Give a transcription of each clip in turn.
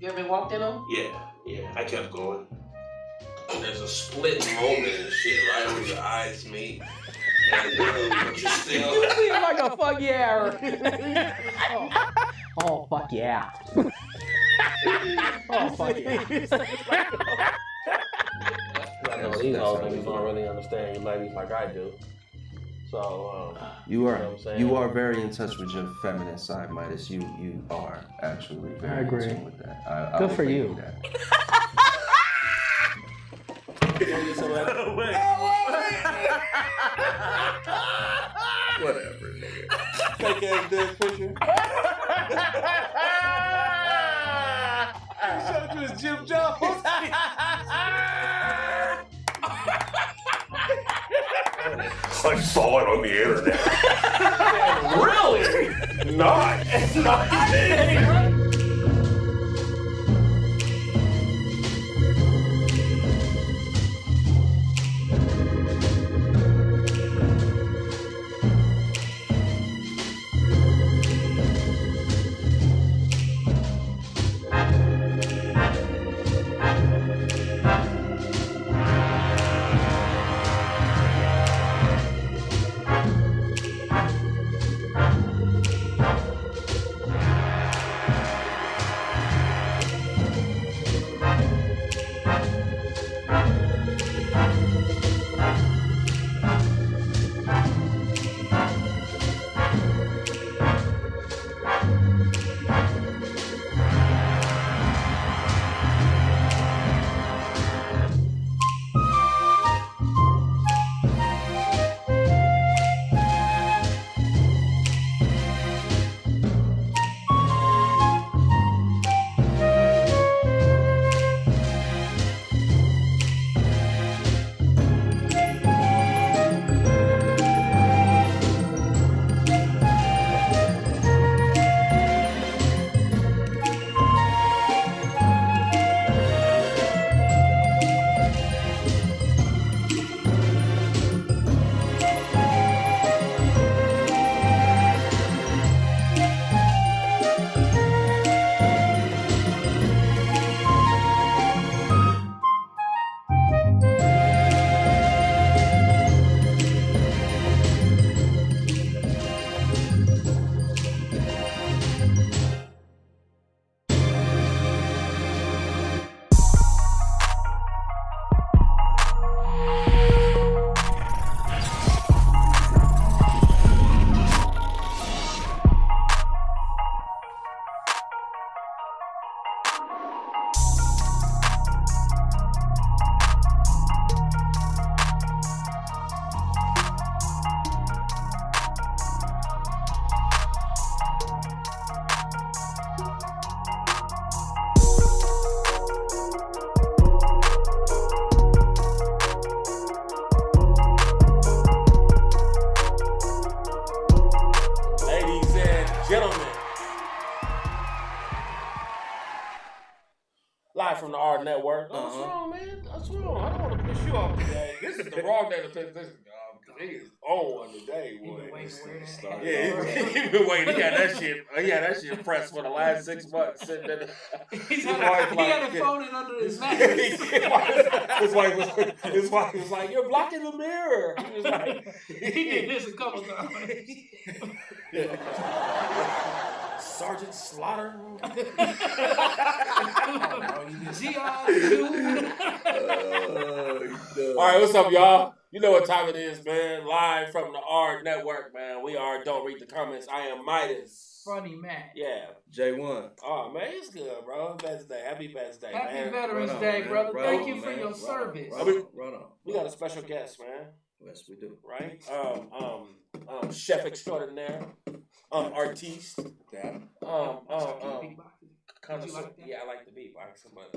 You ever walked in them? Yeah. I kept going. There's a split moment and shit right where your eyes meet. And but you're still. You seem like a fuck yeah. Oh fuck yeah. Oh fuck yeah. I know these old niggas don't really understand you ladies like I do. So you are very in touch with your feminine side, Midas. You are actually very in tune with that. Good for you. Whatever, nigga. fake ass dead picture. Showed you his Jim Jones. I saw it on the internet. Really? Not. Live from the AHRR Network. Oh, what's wrong, man? What's wrong? I don't want to piss you off today. This is the wrong day to piss this off because he is on one today, boy. He been waiting. He had that shit. He had that shit pressed for the last 6 months. Sitting there. He had it folded under his mattress. His wife was like, "You're blocking the mirror." He was like, he did this a couple times. Sergeant Slaughter. All right, what's up, y'all? You know what time it is, man. Live from the AHRR Network, man. We are Don't Read the Comments. I am Midas. Funny man. Yeah. J1. Oh, man, it's good, bro. Best day. Happy Best Day, Happy man. Veterans Day, brother. Thank you for your service. Run on. We got a special guest, man. Yes, we do. Right? Chef extraordinaire. Artiste. Yeah. Connoisseur. Yeah, I like the beatbox, but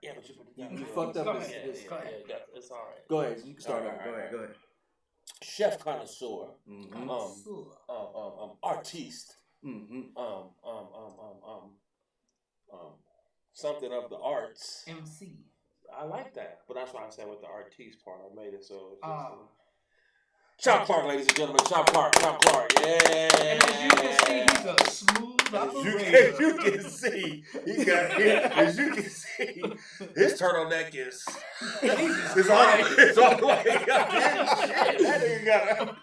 yeah, but you fucked up. It's all right. Go ahead. You can start over. Go ahead. Chef connoisseur. Mm-hmm. Artiste. Mm-hmm. Something of the arts. MC. I like that, but that's why I said with the artiste part. I made it so it's just Chop Clark, ladies and gentlemen. Chop Clark. Yeah. And as you can see, he's a smooth operator. As you can see, as you can see, his turtleneck is all the way. Shit, that nigga got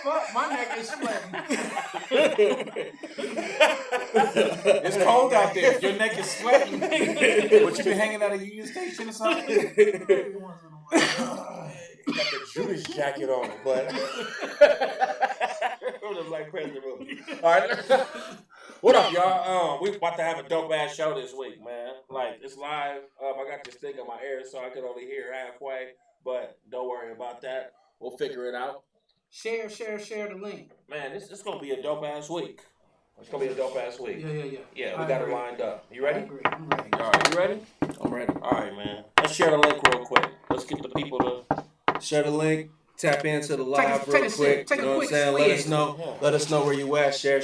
Fuck, my neck is sweating. It's cold out there. Your neck is sweating. What, you been hanging out at Union Station or something? got the Judas jacket on, but like President movie. All right, what up, y'all? We about to have a dope ass show this week, man. Like it's live. I got this thing in my ear, so I can only hear halfway. But don't worry about that. We'll figure it out. Share the link. Man, it's gonna be a dope ass week. It's gonna be a dope ass week. Yeah. Yeah, we got it lined up. You ready? I'm ready. All right, you ready? I'm ready. All right, man. Let's share the link real quick. Let's get the people to share the link. Tap into the live real quick. You know what I'm saying? Let us know where you at. Share.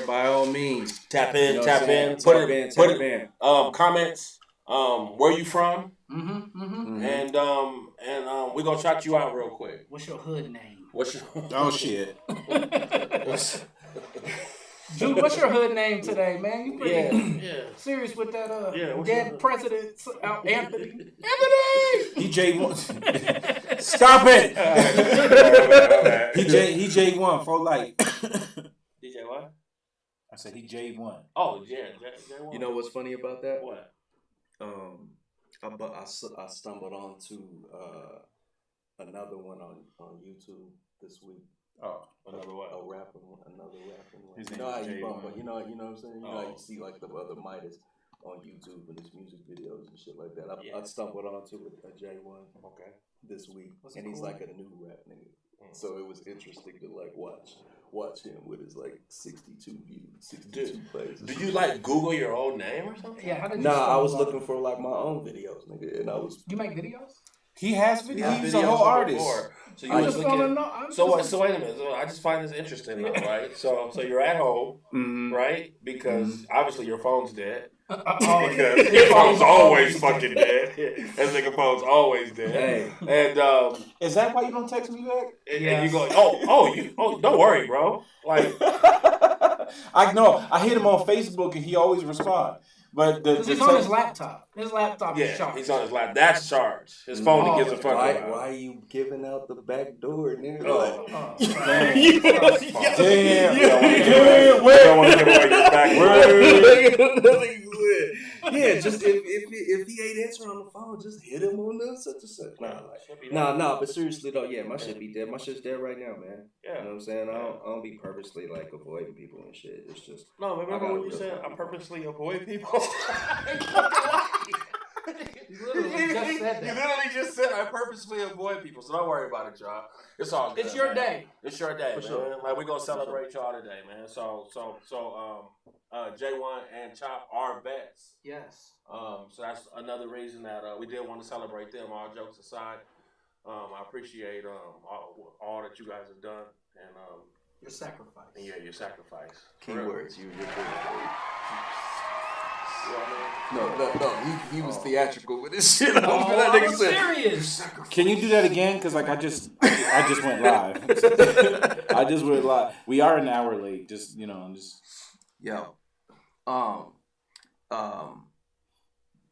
By all means. Tap in. Put it in. Comments. Where you from? And we're gonna shout you out real quick. What's your hood name? Oh shit. Dude, what's your hood name today, man? You pretty serious with that dead president Anthony. He J1. Stop it. He J1 for life. DJ what? I said he J1. Oh yeah, J1. You know what's funny about that? What? I stumbled onto another one on YouTube this week. Oh, another what? Another rapping one. His You know how you bump, J1. but you know what I'm saying? You know how you see like the other MIDAS on YouTube and his music videos and shit like that. I stumbled onto a J1 this week, and he's like a new rap nigga. So it was interesting to like watch him with his like 62 views, 62 plays. Do you like Google your own name or something? Yeah, how did you I was looking for like my own videos, nigga, and I was. You make videos? He has videos. He's a videos whole artist. before. So you I was just want to looking. know. So wait a minute. So I just find this interesting, though, right? So you're at home, right? Because obviously your phone's dead. Because your phone's always fucking dead. That nigga phone's always dead. Hey. And Is that why you don't text me back? and you go, don't worry, bro. Like I know. I hit him on Facebook and he always responds. But because he's on his laptop. His laptop is charged. he's on his lap. That's charged. His phone he gives a fuck about. Why are you giving out the back door, nigga? Oh. Damn. Don't want to give away your back. Yeah, just if he ain't answering on the phone, just hit him on the such and such. Nah, but seriously though, yeah, my shit be dead. My shit's dead right now, man. Yeah. You know what I'm saying? I don't be purposely like avoiding people and shit. It's just No, remember when you said I purposely avoid people? You literally just said that. You literally just said I purposely avoid people, so don't worry about it, y'all. It's all good. It's your man. day. It's your day, For man. sure. Like we're gonna celebrate y'all today, man. So J1 and Chop are vets. Yes. So that's another reason that we did want to celebrate them. All jokes aside, I appreciate all that you guys have done and Your sacrifice. your sacrifice. keywords. You're good. You know what I mean? No. He was theatrical with this shit. I'm serious. Can you do that again? Because like I just went live. I just went live. We are an hour late. Just Yo.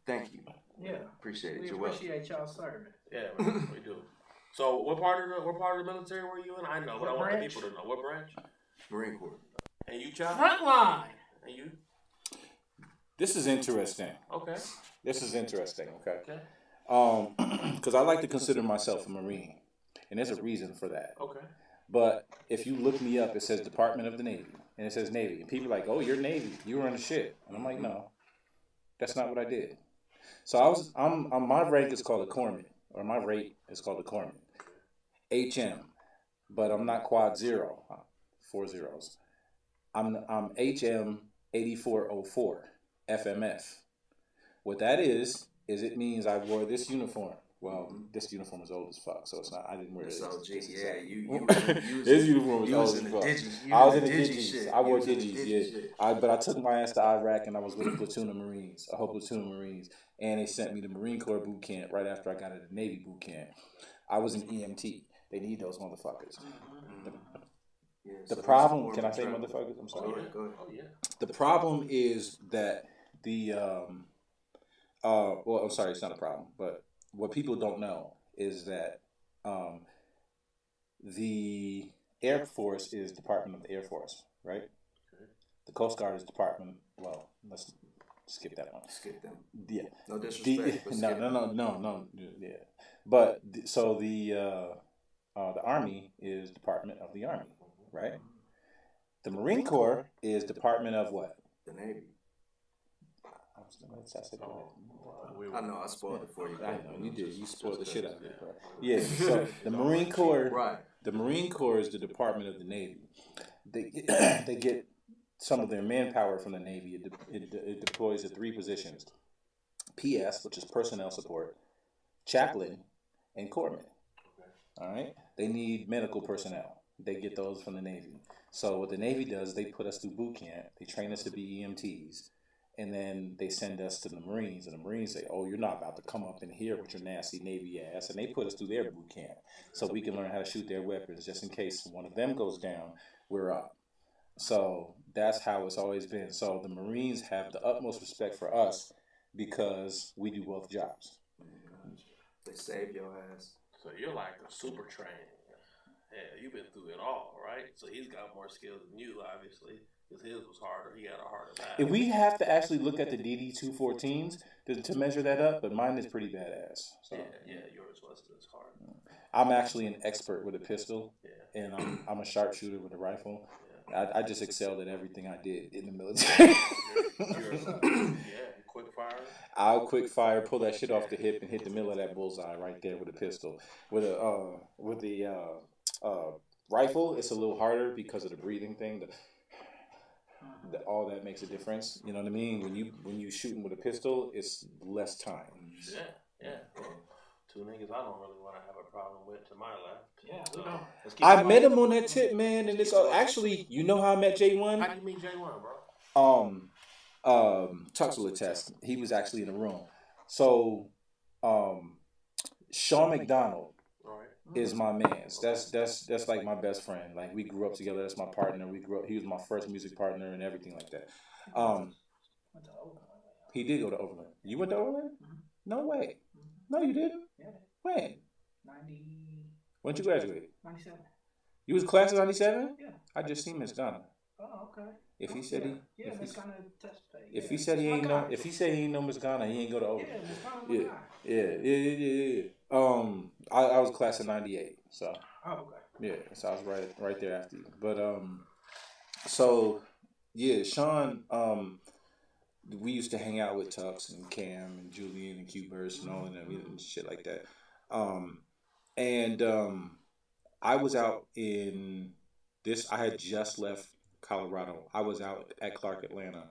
Thank you. Yeah. Appreciate it. We You're welcome. appreciate y'all service. Yeah, man, we do. So what part of the military were you in? I know, but I want the branch? people to know. What branch? Marine Corps. And you, Chop? Frontline. And you? this is interesting. Okay. Okay. Because I like to consider myself a Marine, and there's a reason for that. Okay. But if you look me up, it says Department of the Navy, and it says Navy, and people are like, "Oh, you're Navy. You were in the shit," and I'm like, "No, that's not what I did." So I'm my rank is called a corpsman, or my rate is called a corpsman, HM, but I'm not quad 0, 4 zeros. I'm HM 8404 FMF. What that is it means I wore this uniform. Well, this uniform is old as fuck, so it's not. I didn't wear it. So, This this uniform was old as fuck. I was in the digis. I wore digis, yeah. But I took my ass to Iraq, and I was with a platoon of Marines, a whole platoon of Marines, and they sent me to Marine Corps boot camp right after I got out of the Navy boot camp. I was an EMT. They need those motherfuckers. Yeah, the problem, can I say motherfuckers? I'm sorry. Go ahead. Oh, yeah. The problem is that well, I'm sorry, it's not a problem, but what people don't know is that the Air Force is Department of the Air Force, right? Okay. The Coast Guard is Department, well, let's skip that one. Skip them. Yeah. No disrespect. No. Yeah. But, so the Army is Department of the Army, right? The Marine Corps is Department of what? The Navy. I know, I spoiled it for you. I know, you did. You spoiled the shit out of it. Bro. Yeah, so the Marine Corps, right. The Marine Corps is the Department of the Navy. They get some of their manpower from the Navy. It deploys to 3 positions: PS, which is personnel support, chaplain, and corpsman. All right, they need medical personnel. They get those from the Navy. So what the Navy does, they put us through boot camp. They train us to be EMTs. And then they send us to the Marines, and the Marines say, "Oh, you're not about to come up in here with your nasty Navy ass." And they put us through their boot camp so we can learn how to shoot their weapons, just in case one of them goes down, we're up. So that's how it's always been. So the Marines have the utmost respect for us because we do both jobs. They save your ass. So you're like a super trained. Yeah, you've been through it all, right? So he's got more skills than you, obviously. Because his was harder. He had a harder path. If we have to actually look at the DD-214s to measure that up, but mine is pretty badass. So. Yeah, yours wasn't as hard. I'm actually an expert with a pistol, yeah. And I'm a sharpshooter with a rifle. Yeah. I just excelled at everything I did in the military. Quick fire. I'll quick fire, pull that shit off the hip, and hit the middle of that bullseye right there with a pistol. With the rifle, it's a little harder because of the breathing thing. All that makes a difference. You know what I mean? When you shooting with a pistol, it's less time. Yeah. Well, 2 niggas I don't really want to have a problem with to my left. Yeah, we don't. I met him on that tip, man, and it's actually, you know how I met J1? How do you meet J1, bro? Tuxler test. He was actually in the room. So, Sean McDonald is my man. That's like my best friend. Like, we grew up together. That's my partner. He was my first music partner and everything like that. He did go to Overland. You went to Overland? Mm-hmm. No way. No, you didn't. Yeah. When? 90. When did you graduate? 97. You was class of 97? Yeah. I just seen Miss Ghana. Oh, okay. If he said Miss Ghana testified. If he said he ain't know Miss Ghana, he ain't go to Overland. Yeah, Miss Ghana. Yeah. I was class of 98, so. Oh, okay. Yeah, so I was right there after you. But so yeah, Sean, we used to hang out with Tux and Cam and Julian and Q-Burst and all of them and shit like that. I was out in this. I had just left Colorado. I was out at Clark, Atlanta,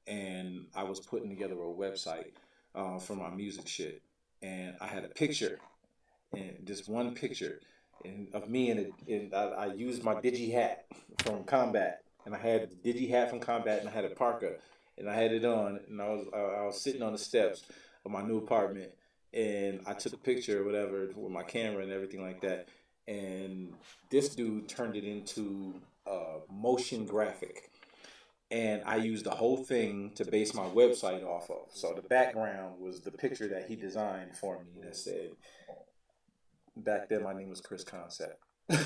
and I was putting together a website for my music shit. And I had a picture, and this one picture, of me and I used my digi hat from Combat, and I had the digi hat from Combat, and I had a parka, and I had it on, and I was sitting on the steps of my new apartment, and I took a picture or whatever with my camera and everything like that, and this dude turned it into a motion graphic, and I used the whole thing to base my website off of. So the background was the picture that he designed for me that said, back then my name was Chris Concept.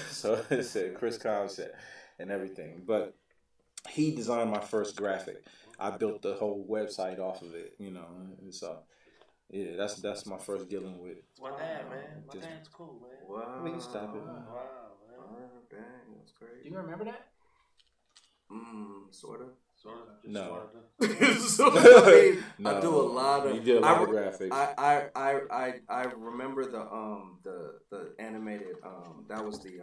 So it said Chris Concept and everything. But he designed my first graphic. I built the whole website off of it, and so yeah, that's my first dealing with. My dad, man. My dad's cool, man. Wow. Please stop it. Wow, man. Oh, dang, that's crazy. Do you remember that? Sort of. No. I do a lot of. You did a lot of graphics. I remember the animated. That was the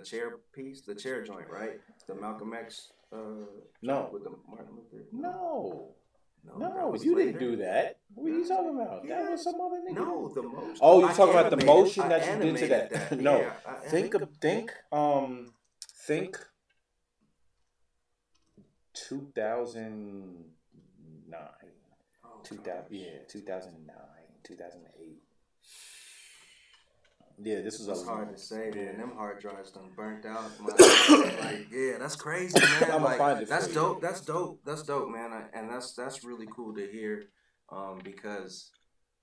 chair piece, the chair joint, right? The Malcolm X. No. With the Martin Luther. No, that you later. didn't do that. What are you talking about? Yeah. That was some other nigga. No, the motion. Oh, you're talking about the animated- motion I that you did to that. animated No, Yeah, think 2009, Oh, 2009, 2008. Yeah, this is it's hard to say, man. Yeah. Them hard drives done burnt out. Like, yeah, that's crazy, man. I'm gonna like, find it. That's dope. That's dope. That's dope, man. And that's really cool to hear, because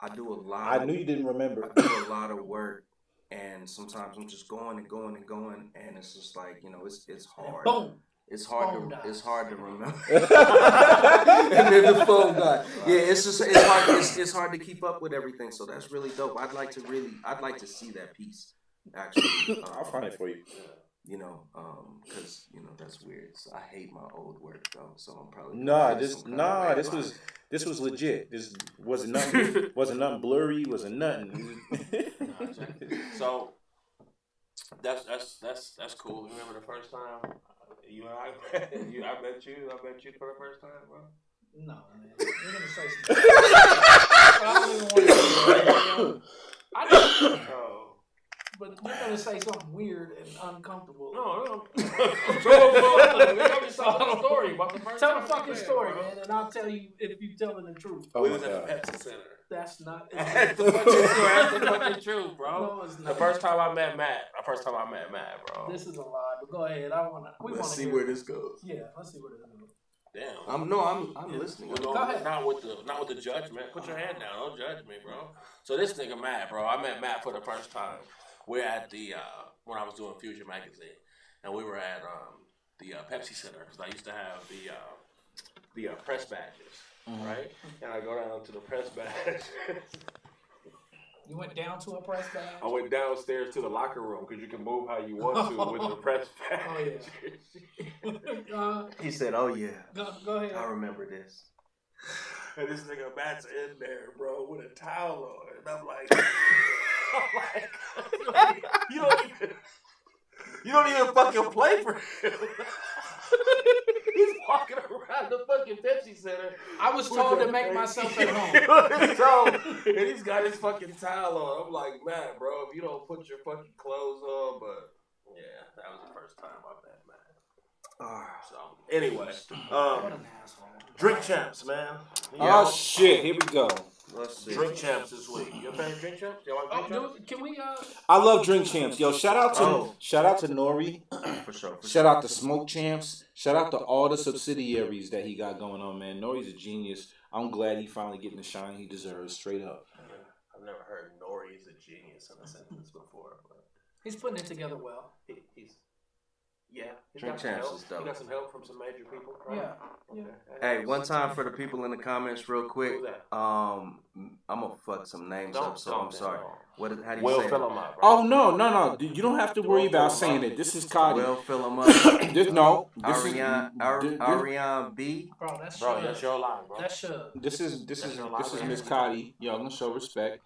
I do a lot. I knew you didn't remember. I do a lot of work, and sometimes I'm just going and going and going, and it's just like, you know, it's hard. Boom. It's hard to remember. And then the phone died. Yeah, it's hard to keep up with everything. So that's really dope. I'd like to see that piece actually. I'll find it for you. You know, because you know that's weird. So I hate my old work though. So I'm probably this was legit. This wasn't nothing blurry. Wasn't nothing. Exactly. So that's cool. You remember the first time? You and I met you for the first time, bro. No, man. You're gonna say something. I don't even want to. I don't. But you're gonna say something weird and uncomfortable. No. I'm just telling a story about the first time. Tell the fucking story, man, and I'll tell you if you're telling the truth. We was at the Pepsi Center. That's not. That's the fucking truth, bro. No, it's not. The first time I met Matt, bro. This is a lie, but go ahead. Let's see where this goes. Yeah, let's see where this goes. Damn. I'm listening. Go ahead. Not with the judgment. Put your hand down. Don't judge me, bro. So this nigga Matt, bro. I met Matt for the first time. We're at the when I was doing Fusion magazine, and we were at the Pepsi Center because I used to have the press badges, right? And I go down to the press badge. You went down to a press badge? I went downstairs to the locker room because you can move how you want to with the press badge. Oh yeah. He said, "Oh yeah." Go ahead. I remember this. And this nigga Matt's in there, bro, with a towel on, and I'm like, you don't even fucking play for him. He's walking around the fucking Pepsi Center. I was told to make myself at home. And he's got his fucking towel on. I'm like, man, bro, if you don't put your fucking clothes on, but yeah, that was the first time I met Matt. So anyway, What an asshole. Drink Champs, man. Oh shit! Here we go. Let's see. Drink Champs this week. You a fan of Drink Champs? You like Drink Champs? Can we? I love Drink Champs. Yo, shout out to Nori. For sure. Shout out to Smoke Champs. Shout out to all the subsidiaries that he got going on, man. Nori's a genius. I'm glad he finally getting the shine he deserves. Straight up. I've never heard Nori's a genius in a sentence before. But He's putting it together well. he's Drink Champs is dope. He got some help from some major people, right? Yeah. Okay. Hey, one time for the people in the comments, real quick. Who's that? I'm gonna fuck some names up, so I'm sorry. How do you Will say fill it? them up, bro. Oh no! You don't have to worry about saying it. This is Cody. Will fill them up. Ariane B. Bro, that's Bro, that's your line, bro. That's Shug. This is Miss Cody. Yo, I'm gonna show respect.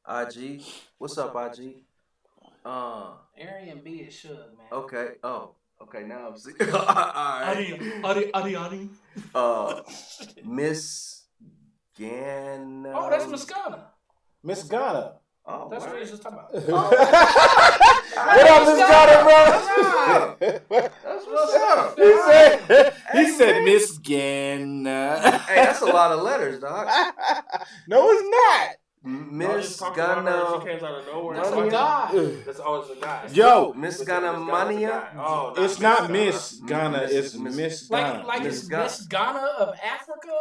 IG. What's up, IG? Arian B is Shug, man. Okay. Oh. Okay, now I'm seeing. Alright. Adi. Miss Ganna. Oh, that's Miss Ghana. Miss Ghana. Oh, That's what he was just talking about. What up, Miss Ghana, bro? That's what's up. He said Miss Ganna. Hey, that's a lot of letters, dog. No, it's not. Miss She Ghana. came out of nowhere. That's a guy. It's always a guy. Yo, Miss Ghana Mania. Oh, it's not Miss Ghana. It's Miss Ghana. Like Miss it's Ghana. Miss Ghana of Africa?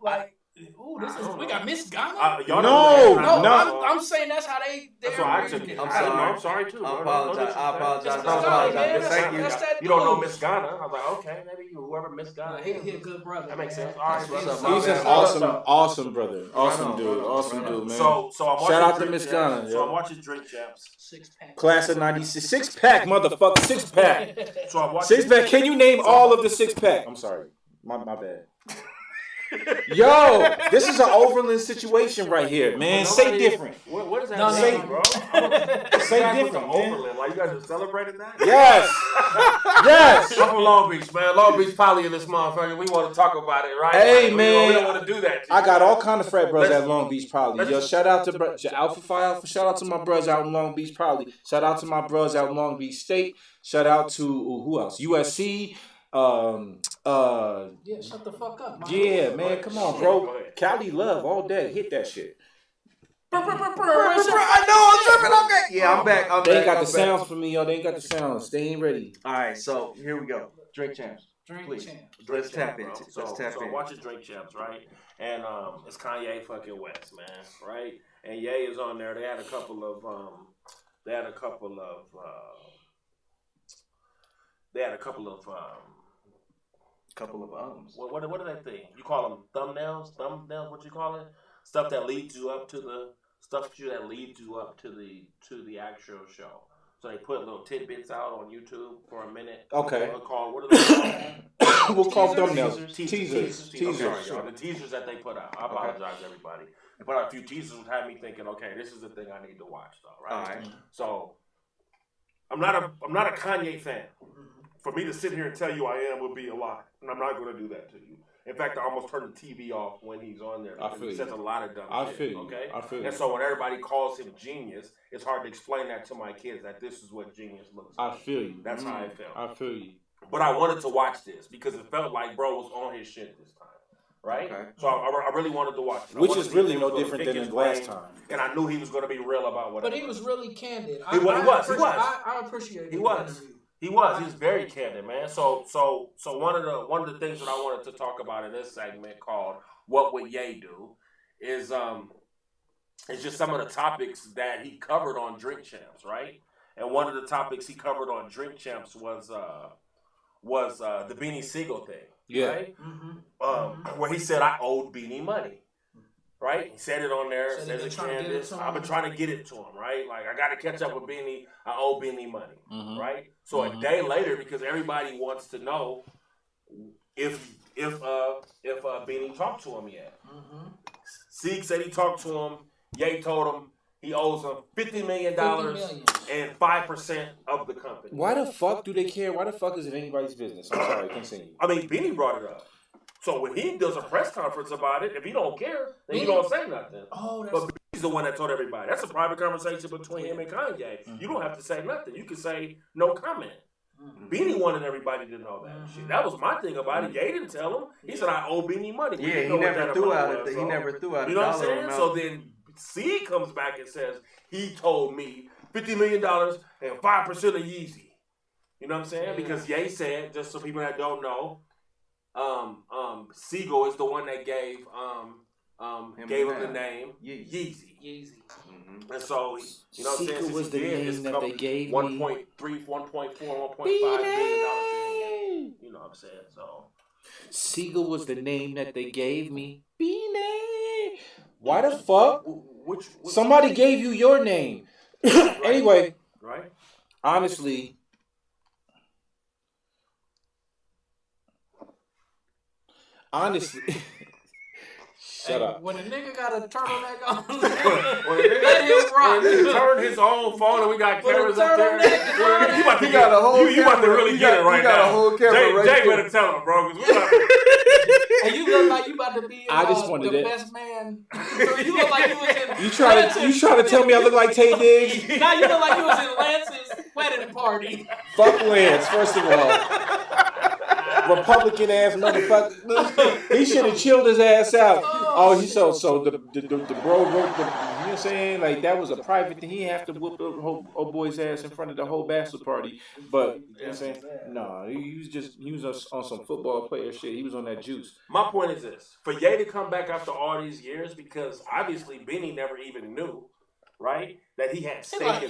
Like ooh, we got Miss Ghana? No, I'm saying that's how That's why I took it. I'm sorry too. I apologize. Thank you. That's that You don't know dude. Miss Ghana. I was like, okay, maybe whoever Miss Ghana. He a good brother. That makes man. sense. All right, What's brother. up, He's man? an awesome brother. Awesome dude, man. So I'm watching. Shout out to Drink Miss Champs. Ghana. So I'm Yo. watching Drink Champs. 6-pack. Class of '96, 6-pack, motherfucker, 6-pack, So I'm watching 6-pack. Can you name all of the 6-pack? I'm sorry, my bad. Yo, this is an Overland situation right here, man. Say different. What is that? No, saying, bro? Say different, man. Overland. Like you guys just celebrated that? Yes. I'm from Long Beach, man. Long Beach Poly in this motherfucker. We want to talk about it, right? Hey, Like, man. We don't want to do that. I got all kind of frat bros at Long Beach Poly. Yo, shout out to Alpha Phi Alpha. Shout out to my bros out in Long Beach Poly. Shout out to my bros out in Long Beach State. Shout out to who else? USC. Yeah, shut the fuck up. Yeah, man, come on, bro. Cali love all day. Hit that shit. I know I'm tripping. Okay. Yeah, I'm back. They ain't got the sounds for me, yo. They ain't got the sounds. They ain't ready. All right, so here we go. Drink champs. Drink Please. champs. Let's tap into. So in. I'm watching Drink Champs, right? And it's Kanye fucking West, man, right? And Ye is on there. They had a couple of what are that thing? You call them thumbnails? Thumbnails? What you call it? Stuff that leads you up to the actual show. So they put little tidbits out on YouTube for a minute. Okay. What are they called? We'll call thumbnails. Teasers. I'm sorry, y'all. The teasers that they put out. I apologize, everybody. They put out a few teasers and had me thinking, okay, this is the thing I need to watch, though, right? All right. So I'm not a Kanye fan. For me to sit here and tell you I am would be a lie, and I'm not going to do that to you. In fact, I almost turn the TV off when he's on there because he says a lot of dumb shit. Okay? I feel you. And so when everybody calls him genius, it's hard to explain that to my kids that this is what genius looks like. I feel you. That's how I felt. I feel you. But I wanted to watch this because it felt like bro was on his shit this time. Right? Okay. So I really wanted to watch it. Which is really no different than the last time. And I knew he was going to be real about what. But he was really candid. He was. I appreciate it. He was. He was very candid, man. So one of the things that I wanted to talk about in this segment called "What Would Ye Do" is just some of the topics that he covered on Drink Champs, right? And one of the topics he covered on Drink Champs was the Beanie Siegel thing, right? Mm-hmm. Where he said I owed Beanie money. Right? He said it on there. Said it Candace. I've been trying to get it to him, right? Like, I got to catch up with Beanie. I owe Beanie money, right? So a day later, because everybody wants to know if Beanie talked to him yet. Sieg said he talked to him. Ye told him he owes him $50 million and 5% of the company. Why the fuck do they care? Why the fuck is it anybody's business? I'm sorry, continue. I mean, Beanie brought it up. So when he does a press conference about it, if he don't care, then you don't say nothing. But he's the one that told everybody. That's a private conversation between him and Kanye. You don't have to say nothing. You can say no comment. Beanie wanted everybody to know that shit. That was my thing about it. Ye didn't tell him. He said I owe Beanie money. Yeah, he never threw out. He never threw out. You know what I'm saying? So then C comes back and says he told me $50 million and 5% of Yeezy. You know what I'm saying? Because Ye said, just so people that don't know. Siegel is the one that gave him the name Yeezy. And so, you know what I'm saying? Siegel was the name that they gave me. 1.3, 1.4, 1.5 billion dollars. You know what I'm saying? So Siegel was the name that they gave me. Beanie. Why the fuck? Somebody gave you your name. Anyway, right? Honestly. Shut up. When a nigga got a turtleneck on, let him rock. He turned his own phone and we got cameras up there. You about to really get it right now. Jay better tell him, bro. And you look like you about to be the best man. You look like you was in You try to tell me I look like Tay Diggs? Now you look like you was in Lance's wedding party. Fuck Lance, first of all. Republican ass motherfucker. He should have chilled his ass out. Oh, the bro wrote the, you know what I'm saying? Like, that was a private thing. He didn't have to whoop the old boy's ass in front of the whole bachelor party. But, you know what I'm saying? No, he was on some football player shit. He was on that juice. My point is this. For Ye to come back after all these years, because obviously Benny never even knew, right? That he had stake in that. I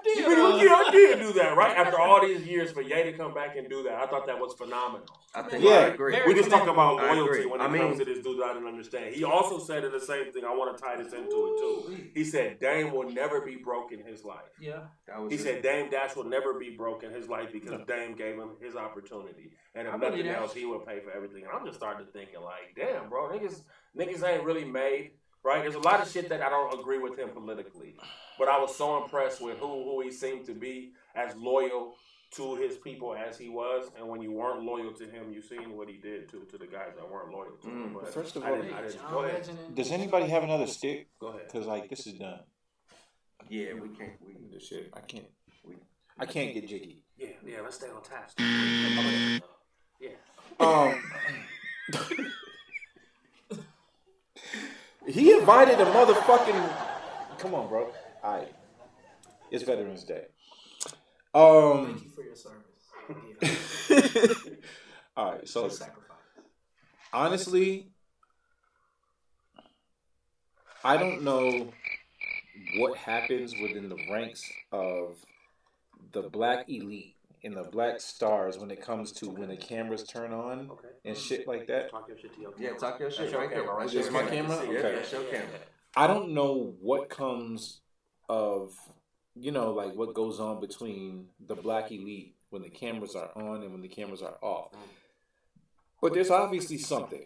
did. I did do that, right? After all these years, for Ye to come back and do that, I thought that was phenomenal. I agree. We just talking about loyalty when it comes to this dude that I didn't understand. He also said the same thing. I want to tie this into it too. He said Dame will never be broke in his life. Yeah. He said Dame Dash will never be broke in his life because Dame gave him his opportunity. And if nothing else, he would pay for everything. And I'm just starting to thinking like, damn, bro, niggas ain't really made. Right? There's a lot of shit that I don't agree with him politically. But I was so impressed with who he seemed to be, as loyal to his people as he was. And when you weren't loyal to him, you seen what he did to the guys that weren't loyal to him. But first of all, go ahead. Does anybody have another stick? Go ahead. Because, like, this is done. Yeah, we can't. This shit. I can't get jiggy. Yeah, let's stay on task. Yeah. He invited a motherfucking Come on, bro. All right. It's Veterans Day. Thank you for your service. All right. So, sacrifice. honestly, I don't know what happens within the ranks of the black elite and the black stars when it comes to when the cameras turn on and shit like that. Talk your shit to your Yeah, talk your shit. That's your Right camera, right? Is this my camera? Yeah, Okay. that's your camera. I don't know what comes of, like what goes on between the black elite when the cameras are on and when the cameras are off. But there's obviously something.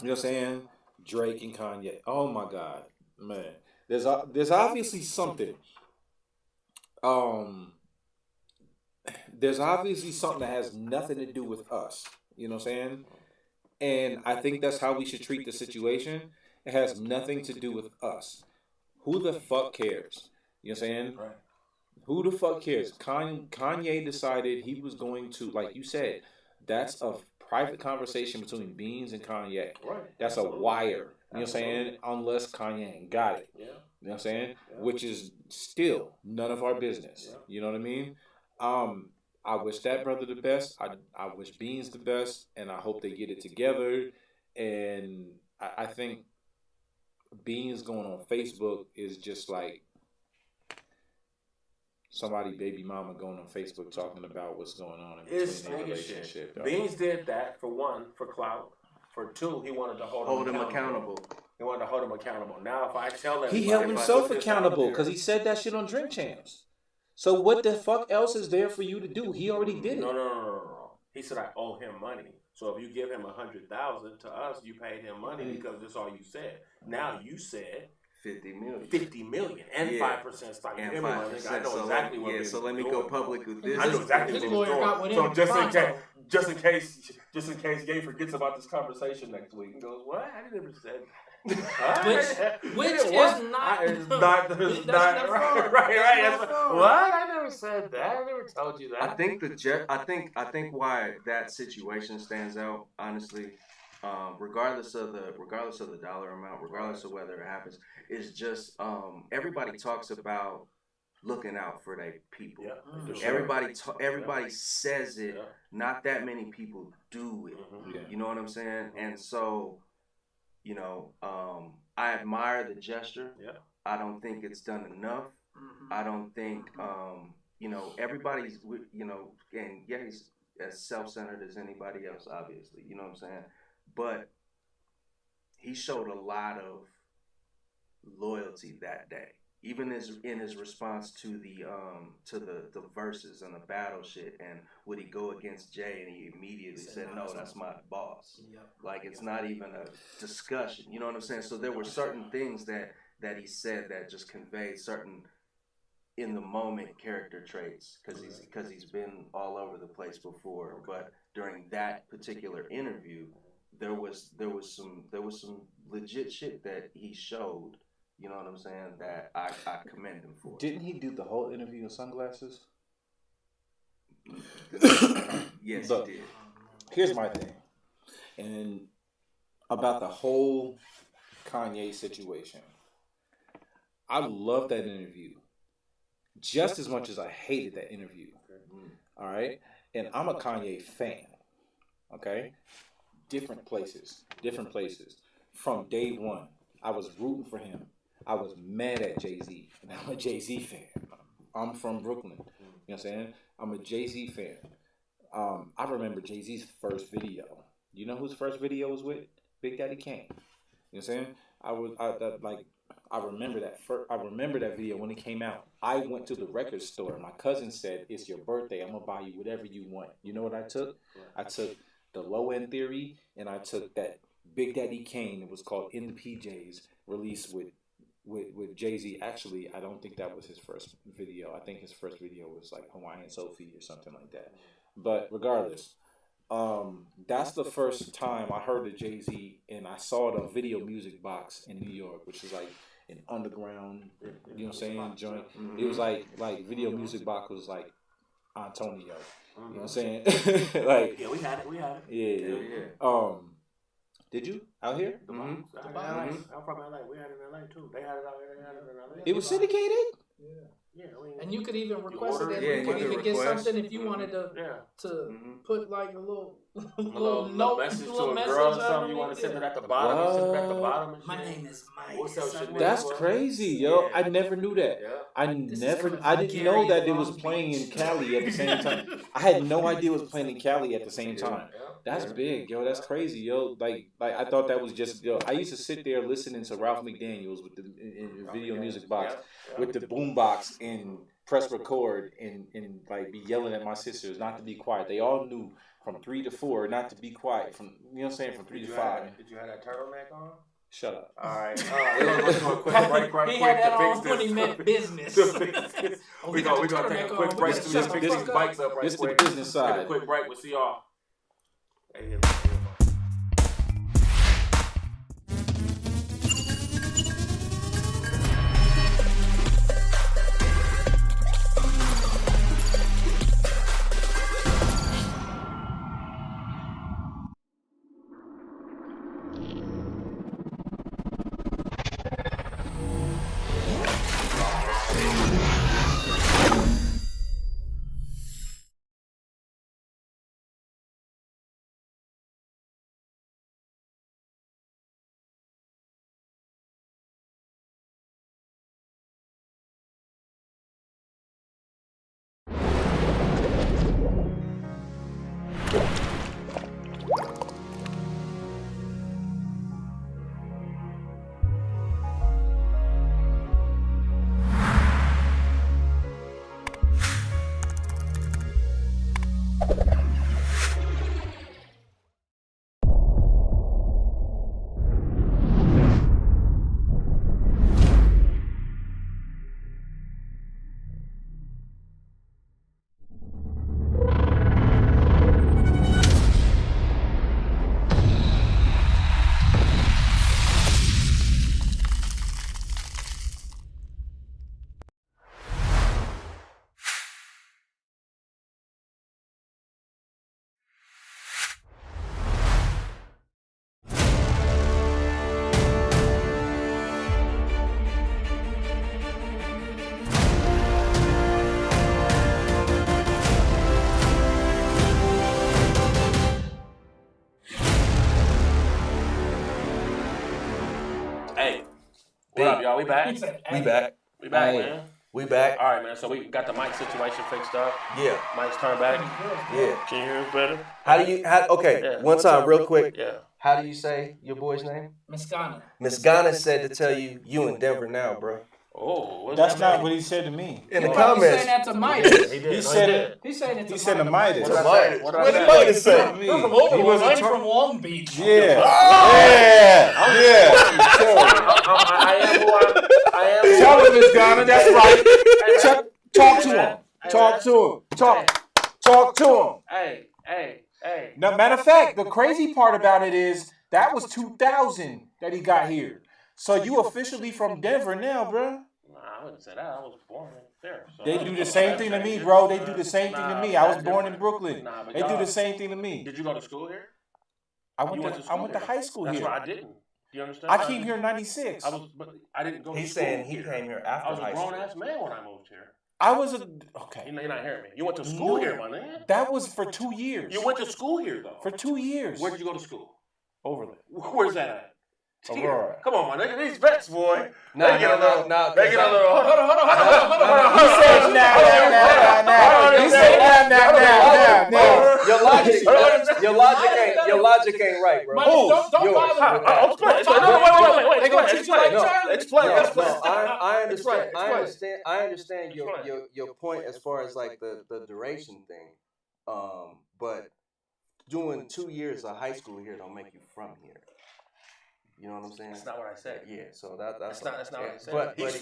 You know what I'm saying? Drake and Kanye. Oh my God, man. There's obviously something. There's obviously something that has nothing to do with us. You know what I'm saying? And I think that's how we should treat the situation. It has nothing to do with us. Who the fuck cares? You know what I'm saying? Right. Who the fuck cares? Kanye decided he was going to, like you said, that's a private conversation between Beans and Kanye. Right. That's a wire. You know what I'm saying? Unless Kanye ain't got it. Yeah. You know what I'm saying? Which is still none of our business. You know what I mean? I wish that brother the best. I wish Beans the best, and I hope they get it together. And I think Beans going on Facebook is just like somebody baby mama going on Facebook talking about what's going on in between their relationship. Shit. Beans did that for one, for clout. For two, he wanted to hold him accountable. He wanted to hold him accountable. Now, if I tell him, he held himself accountable because he said that shit on Drink Champs. So what the fuck else is there for you to do? He already did it. No. He said I owe him money. So if you give him $100,000 to us, you paid him money because that's all you said. Now you said 50 million. 50 million and 5% stock. And give 5%. I know exactly what. So let me go public with this. I know exactly what he was doing. So just in case Gay forgets about this conversation next week and goes, "What? I never said." Which is not right. What? I never said that. I never told you that. I think why that situation stands out, honestly, regardless of the dollar amount, regardless of whether it happens, is just everybody talks about looking out for their people. Yeah, sure. Everybody says it. Yeah. Not that many people do it. Yeah. You know what I'm saying? And so, I admire the gesture. Yeah. I don't think it's done enough. I don't think, everybody's, and yeah, he's as self-centered as anybody else, obviously. You know what I'm saying? But he showed a lot of loyalty that day. Even in his response to the verses and the battle shit, and would he go against Jay, and he immediately said, "No, that's my boss." Yep. Like it's not even a discussion. You know what I'm saying? So there were certain things that he said that just conveyed certain in the moment character traits because he's been all over the place before. But during that particular interview, there was some legit shit that he showed. You know what I'm saying? That I commend him for. Didn't he do the whole interview in sunglasses? Yes, Look, he did. Here's my thing. And about the whole Kanye situation. I love that interview just as much as I hated that interview. All right? And I'm a Kanye fan. Okay? Different places. From day one, I was rooting for him. I was mad at Jay-Z, and I'm a Jay-Z fan. I'm from Brooklyn. You know what I'm saying? I'm a Jay-Z fan. I remember Jay-Z's first video. You know whose first video was with? Big Daddy Kane. You know what I'm saying? I remember that. I remember that video when it came out. I went to the record store. My cousin said, "It's your birthday. I'm gonna buy you whatever you want." You know what I took? I took the Low End Theory, and I took that Big Daddy Kane. It was called In the PJs, released with Jay-Z. Actually, I don't think that was his first video. I think his first video was like Hawaiian Sophie or something like that. But regardless, that's the first time I heard of Jay-Z, and I saw the Video Music Box in New York, which is like an underground, you know what I'm saying, joint. It was like Video Music Box was like Antonio. You know what I'm saying? Like, yeah, we had it. Yeah. Did you? Out here? I'm from LA. We had it in LA too. They had it out here. They had it in LA. It was syndicated? Yeah, I mean, and you could even request order it. it. You Yeah, could you even could get request. something if you wanted to put like a little note, message to little a message girl or something. You want to send it at the bottom. You send it at the bottom. And My shit. name is Mike. What's up, shit? That's crazy, yo. I never knew that. Yeah. I didn't know that it was playing in Cali at the same time. I had no idea it was playing in Cali at the same time. That's big, yo. That's crazy, yo. Like I thought that was just, yo. I used to sit there listening to Ralph McDaniels with the in video music box, with the boom box and press record and like be yelling at my sisters not to be quiet. They all knew from 3 to 4 not to be quiet. From From 3 to 5. Did you have that turtleneck on? Shut up. All right. We're going to go to a quick break right He quick had that to on fix when this. he meant business. We're going to take a quick break to Shut fix the these fuck bikes up right This is the quick. business Take a side. quick break. We'll see y'all. Hey, what up, y'all? We back? We back. We back, Hey. man. We back. All right, man. So we got the mic situation fixed up. Yeah. Mic's turned back. Yeah. Can you hear us better? Okay, Yeah. one time, real quick. Yeah. How do you say your boy's name? Miss Ghana. Miss Ghana said to tell you in Denver now, bro. Oh, what's That's that not mean? what he said to me. In the He's comments. saying that to Mike. He did. He No, said did. it. He's saying it to He said to Midas. What did I say? Midas. What did I What did say? Midas say? Not me. We're from He Overland. wasn't I'm talking- from Long Beach. Yeah. Yeah. I am who I am. Tell him, Miss Ghana. That's right. Talk to him. Talk to him. Talk to him. Hey. Now, matter of fact, the crazy part about it is that was 2000 that he got here. So you officially from Denver now, bro. Nah, I wouldn't say that. I was born there. So They do the same thing to me, bro. They do the same thing to me. I was born in Brooklyn. Nah, but They do y'all- the same thing to me. Did you go to school here? I You went to here. high school That's here. why I didn't. Do you understand? I came here in 96. But I didn't go to He's school saying he here. came here I after was a high school. grown ass man when I moved here. I was You're okay. not hearing me. You went to school No. here, my nigga. That was for 2 years. You went to school here though. For 2 years. Where did you go to school? Overland. Where's that at? Aurora. Come on, my nigga. These vets, boy. No. They get a little. Hold on. He said now. He said now. Your logic ain't right, bro. Don't Yours. bother with that. Wait. They gonna treat you like No. Charlie. Explain. I understand your point as far as like the duration thing. But doing 2 years of high school here don't make you from here. You know what I'm saying? That's not what I said. Yeah, so that's not what I said. But he's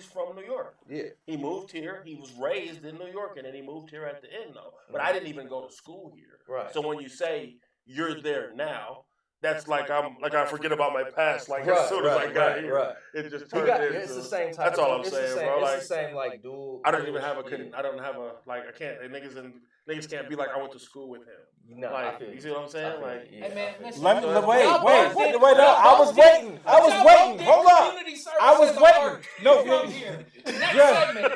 from New York. Yeah. He moved here. He was raised in New York, and then he moved here at the end, though. But I didn't even go to school here. Right. So when you say you're there now, that's like I forget about my past. Like as soon as I got here, it just turned into. It's the same type. That's all I'm saying, bro. Like it's the same like dual. I don't even have a. I don't have a like. I can't. Niggas can't be like I went to school with him. No, like you see what I'm saying? Like hey man, listen. Wait. I was waiting. Hold up. I was waiting. No, here. Next segment.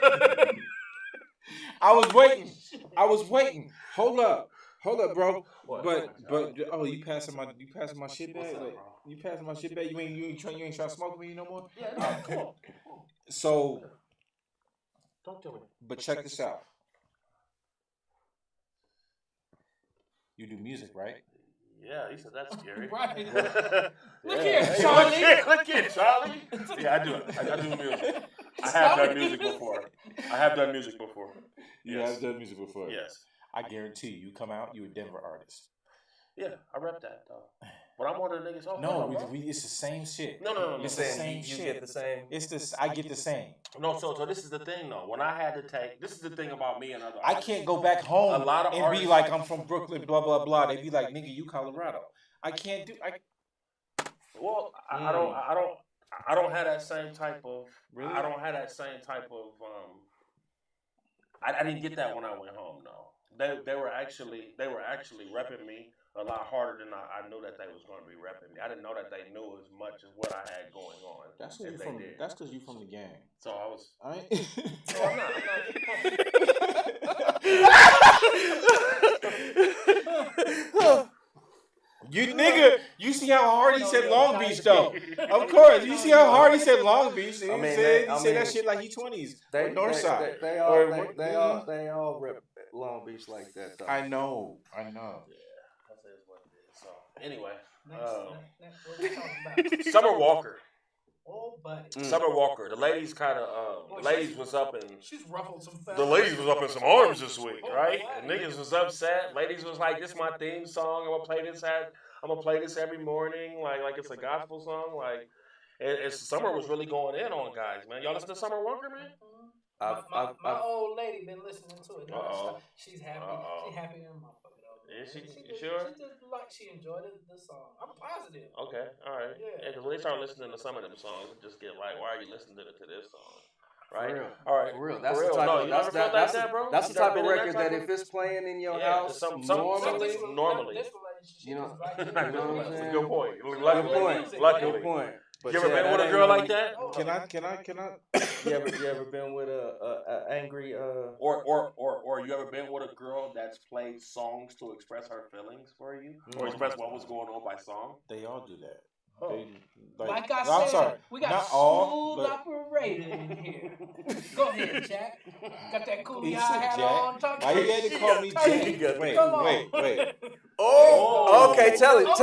I was waiting. Hold up, bro. But oh, you passing my shit bag? Like, you passing my shit bag? You ain't trying to smoke with me no more? Yeah, no, come on. So, don't tell me. but check this out. You do music, right? Yeah, he said that's scary. Right. Look here, Charlie. Look here, Charlie. Yeah, I do it. I do music. I have done music before. You have done music before? Yes. I guarantee you come out, you a Denver artist. Yeah, I rep that though. But I'm one of the niggas. Oh, no, it's the same shit. No. It's the same shit. You get the same. I get the same. No, so this is the thing though. When I had to take, this is the thing about me and other I artists. can't go back home A lot of and artists, be like, I'm from Brooklyn, blah, blah, blah. They be like, nigga, you Colorado. I can't do, Well, I don't have that same type of, Really? I don't have that same type of, I didn't get that when I went home, no. They were actually repping me a lot harder than I knew that they was going to be repping me. I didn't know that they knew as much as what I had going on. That's because you from the gang. So I was. I ain't. No, I'm not. You nigga, you see how hard he said Long Beach though. Of course, you see how hard he said Long Beach. He said that shit like he 20s. Northside. They all rep Long Beach like that though. I know. Yeah, that's what it is. So anyway, Next, what we talking about? Summer Walker. Oh, buddy. Summer Walker. The ladies kind of, the ladies was up in. She's ruffled some feathers. The ladies was up in some arms this week, right? The niggas was upset. Ladies was like, "This is my theme song. I'm gonna play this every morning, like it's a gospel song." Like, Summer was really going in on guys, man. Y'all listen to Summer Walker, man? My old lady been listening to it. She's happy. She's happy in my fucking. Is she? You Sure? She just like she enjoyed the song. I'm positive. Okay, all right. Yeah, because when they start listening to some of them songs, it just get like, why are you listening to this song? Right? For real. All right. For real. That's the type of, that's the type of record that if it's playing in your house, normally, you know, that's a good point. Luckily. Good point. But you ever been with a girl like that? Can I? You ever been with a angry or you ever been with a girl that's played songs to express her feelings for you, or express what was going on by song? They all do that. Oh. Like I said, I'm sorry. we got Not a all, smooth but- operator in here. Go ahead, Jack. Got that coolie He eye said hat Jack. on. Talk Why you had to call me Jack? Wait. Oh, okay. Tell it now.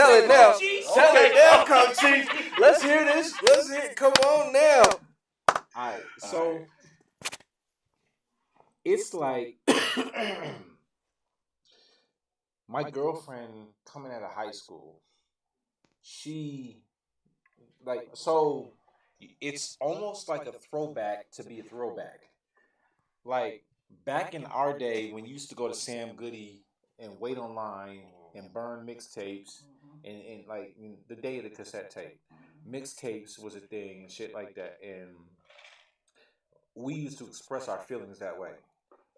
Tell it now, Coach Chief. Let's hear this. Come on now. Alright, so it's like my girlfriend coming out of high school. She it's almost like a throwback to be a throwback. Like back in our day when you used to go to Sam Goody and wait online and burn mixtapes and like the day of the cassette tape. Mixtapes was a thing and shit like that, and we used to express our feelings that way,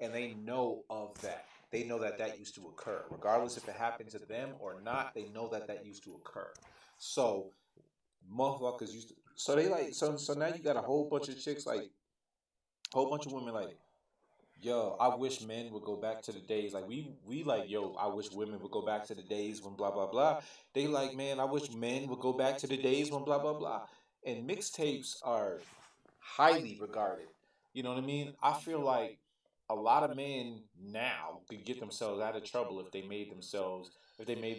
and they know of that. They know that used to occur, regardless if it happened to them or not. They know that used to occur. So motherfuckers used to. So they like. So now you got a whole bunch of chicks like, whole bunch of women like, yo, I wish men would go back to the days like we like, yo, I wish women would go back to the days when blah blah blah. They like, man, I wish men would go back to the days when blah blah blah. And mixtapes are highly regarded. You know what I mean? I feel like a lot of men now could get themselves out of trouble if they made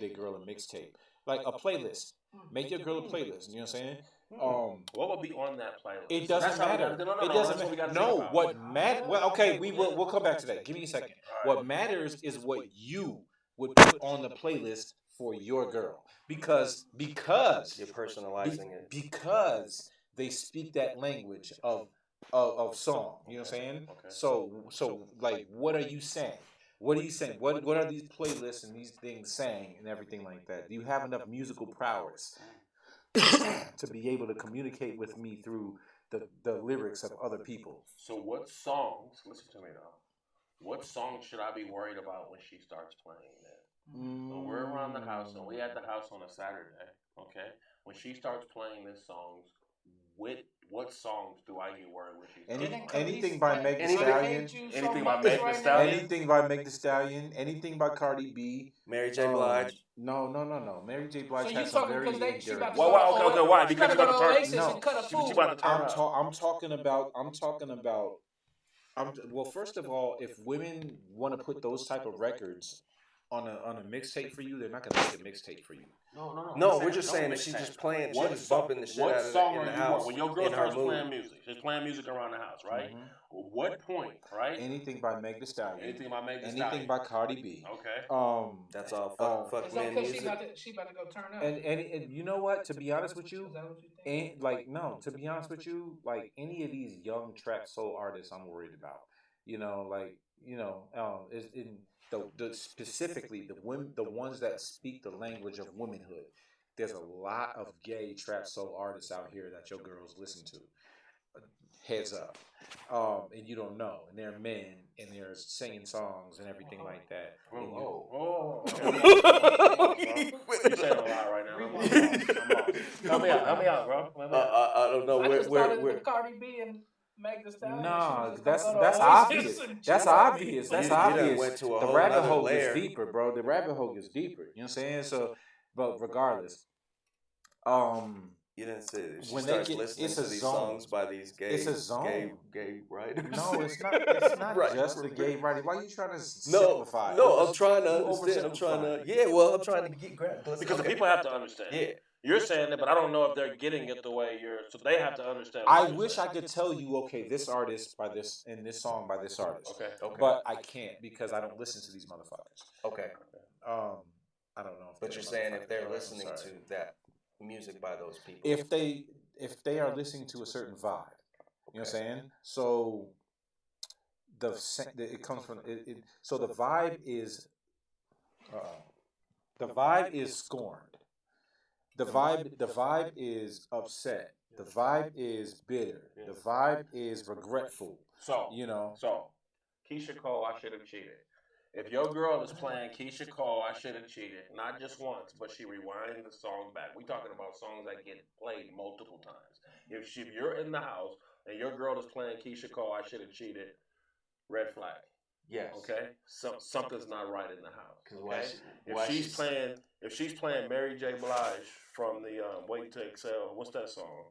their girl a mixtape. Like a playlist. Make your girl a playlist. You know what I'm saying? What would be on that playlist? It doesn't matter. It doesn't matter. No, what matters? Well, okay, we'll come back to that. Give me a second. What matters is what you would put on the playlist for your girl, because you're personalizing it. Because they speak that language of song. You know what I'm saying? Okay. So like, what are you saying? What are you saying? What are these playlists and these things saying and everything like that? Do you have enough musical prowess to be able to communicate with me through the lyrics of other people? So what songs, listen to me now, what songs should I be worried about when she starts playing that? So we're around the house, and we at the house on a Saturday, okay? When she starts playing this songs, what songs do I get worried when she starts playing? Anything by Meg Thee Stallion. Anything by Meg Thee Stallion? Anything by Meg Thee Stallion. Anything by Cardi B. Mary J. Blige. No. Mary J. Blige So has you some very talking because she about to okay, why? Because she you about to turn. Oasis and cut a fool. She about to turn up. I'm talking about. Well, first of all, if women want to put those type of records on a mixtape for you, they're not gonna make a mixtape for you. No, we're just saying that she's just playing, she's just bumping the shit out of in the house. When your girl starts playing music, she's playing music around the house, right? Mm-hmm. What point, right? Anything by Meg Thee Stallion. Anything by Meg Thee Stallion. Anything by Cardi B. Okay. That's all fuck man music. She about to go turn up. And you know what? To be honest with you, to be honest with you, like any of these young trap soul artists, I'm worried about. Specifically the ones that speak the language of womanhood. There's a lot of gay trap soul artists out here that your girls listen to. Heads up, and you don't know, and they're men, and they're singing songs and everything like that. You're saying a lot right now. Help me out, bro. I don't know where Cardi B and Meg Thee Stallion. No, that's obvious. That's obvious. That's obvious. Went to the rabbit hole is deeper, bro. The rabbit hole is deeper. You know what I'm saying? So, but regardless, you didn't say it. She when starts they get, listening it's to a these zone. songs by these gay writers. No, it's not. It's not just the gay writers. Why are you trying to simplify? No, I'm trying to understand. I'm trying to get grab. Because the people have to understand. Yeah. You're saying it, but I don't know if they're getting it the way you're. So they have to understand. I wish I could tell you, okay, this artist by this and this song by this artist. Okay. But I can't because I don't listen to these motherfuckers. Okay. I don't know. But you're saying if they're listening to that music by those people, if they are listening to a certain vibe, you know what I'm saying? So it comes from it. So the vibe is scorned. The vibe is upset. The vibe is bitter. The vibe is regretful. So Keisha Cole, I should have cheated. If your girl is playing Keisha Cole, I should have cheated, not just once, but she rewinded the song back. We talking about songs that get played multiple times. If you're in the house and your girl is playing Keisha Cole, I should have cheated, red flag. yes. Okay? Something's not right in the house. Okay? If she's playing Mary J. Blige from the Wait to Excel, what's that song?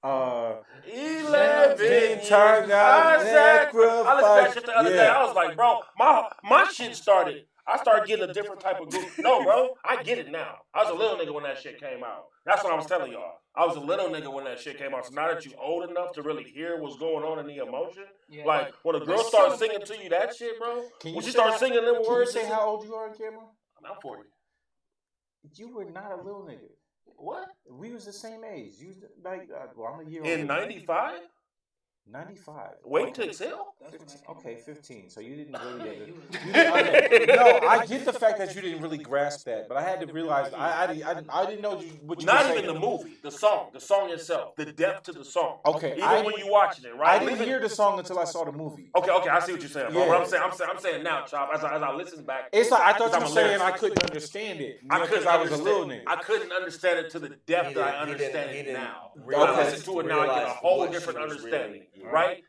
11 turned out sacrifice. I listened to that shit the other day. I was like, bro, my shit started. I started getting a different type of group. No, bro, I get it now. I was a little nigga when that shit came out. That's what I was telling y'all. I was a little nigga when that shit came out. So now that you old enough to really hear what's going on in the emotion, like when a girl starts singing to you that shit, bro, when she starts singing them words. Can you say how old you are on camera? I'm 40. You were not a little nigga. What? We was the same age. You like, I'm a year in older. 95? 95. Wait to Excel? 15. So you didn't really no, I get the fact that you didn't really grasp that, but I had to realize I didn't know what you were saying. Not even the movie, the song itself, the depth to the song. Okay, even when you watching it, right? I didn't hear the song until I saw the movie. Okay, I see what you're saying. Bro. What I'm saying now, Chop. As I listen back, it's like I thought you were saying I couldn't understand it because I was a little nigga. I couldn't understand it to the depth that I understand it now. When I listen to it now, I get a whole different understanding, right?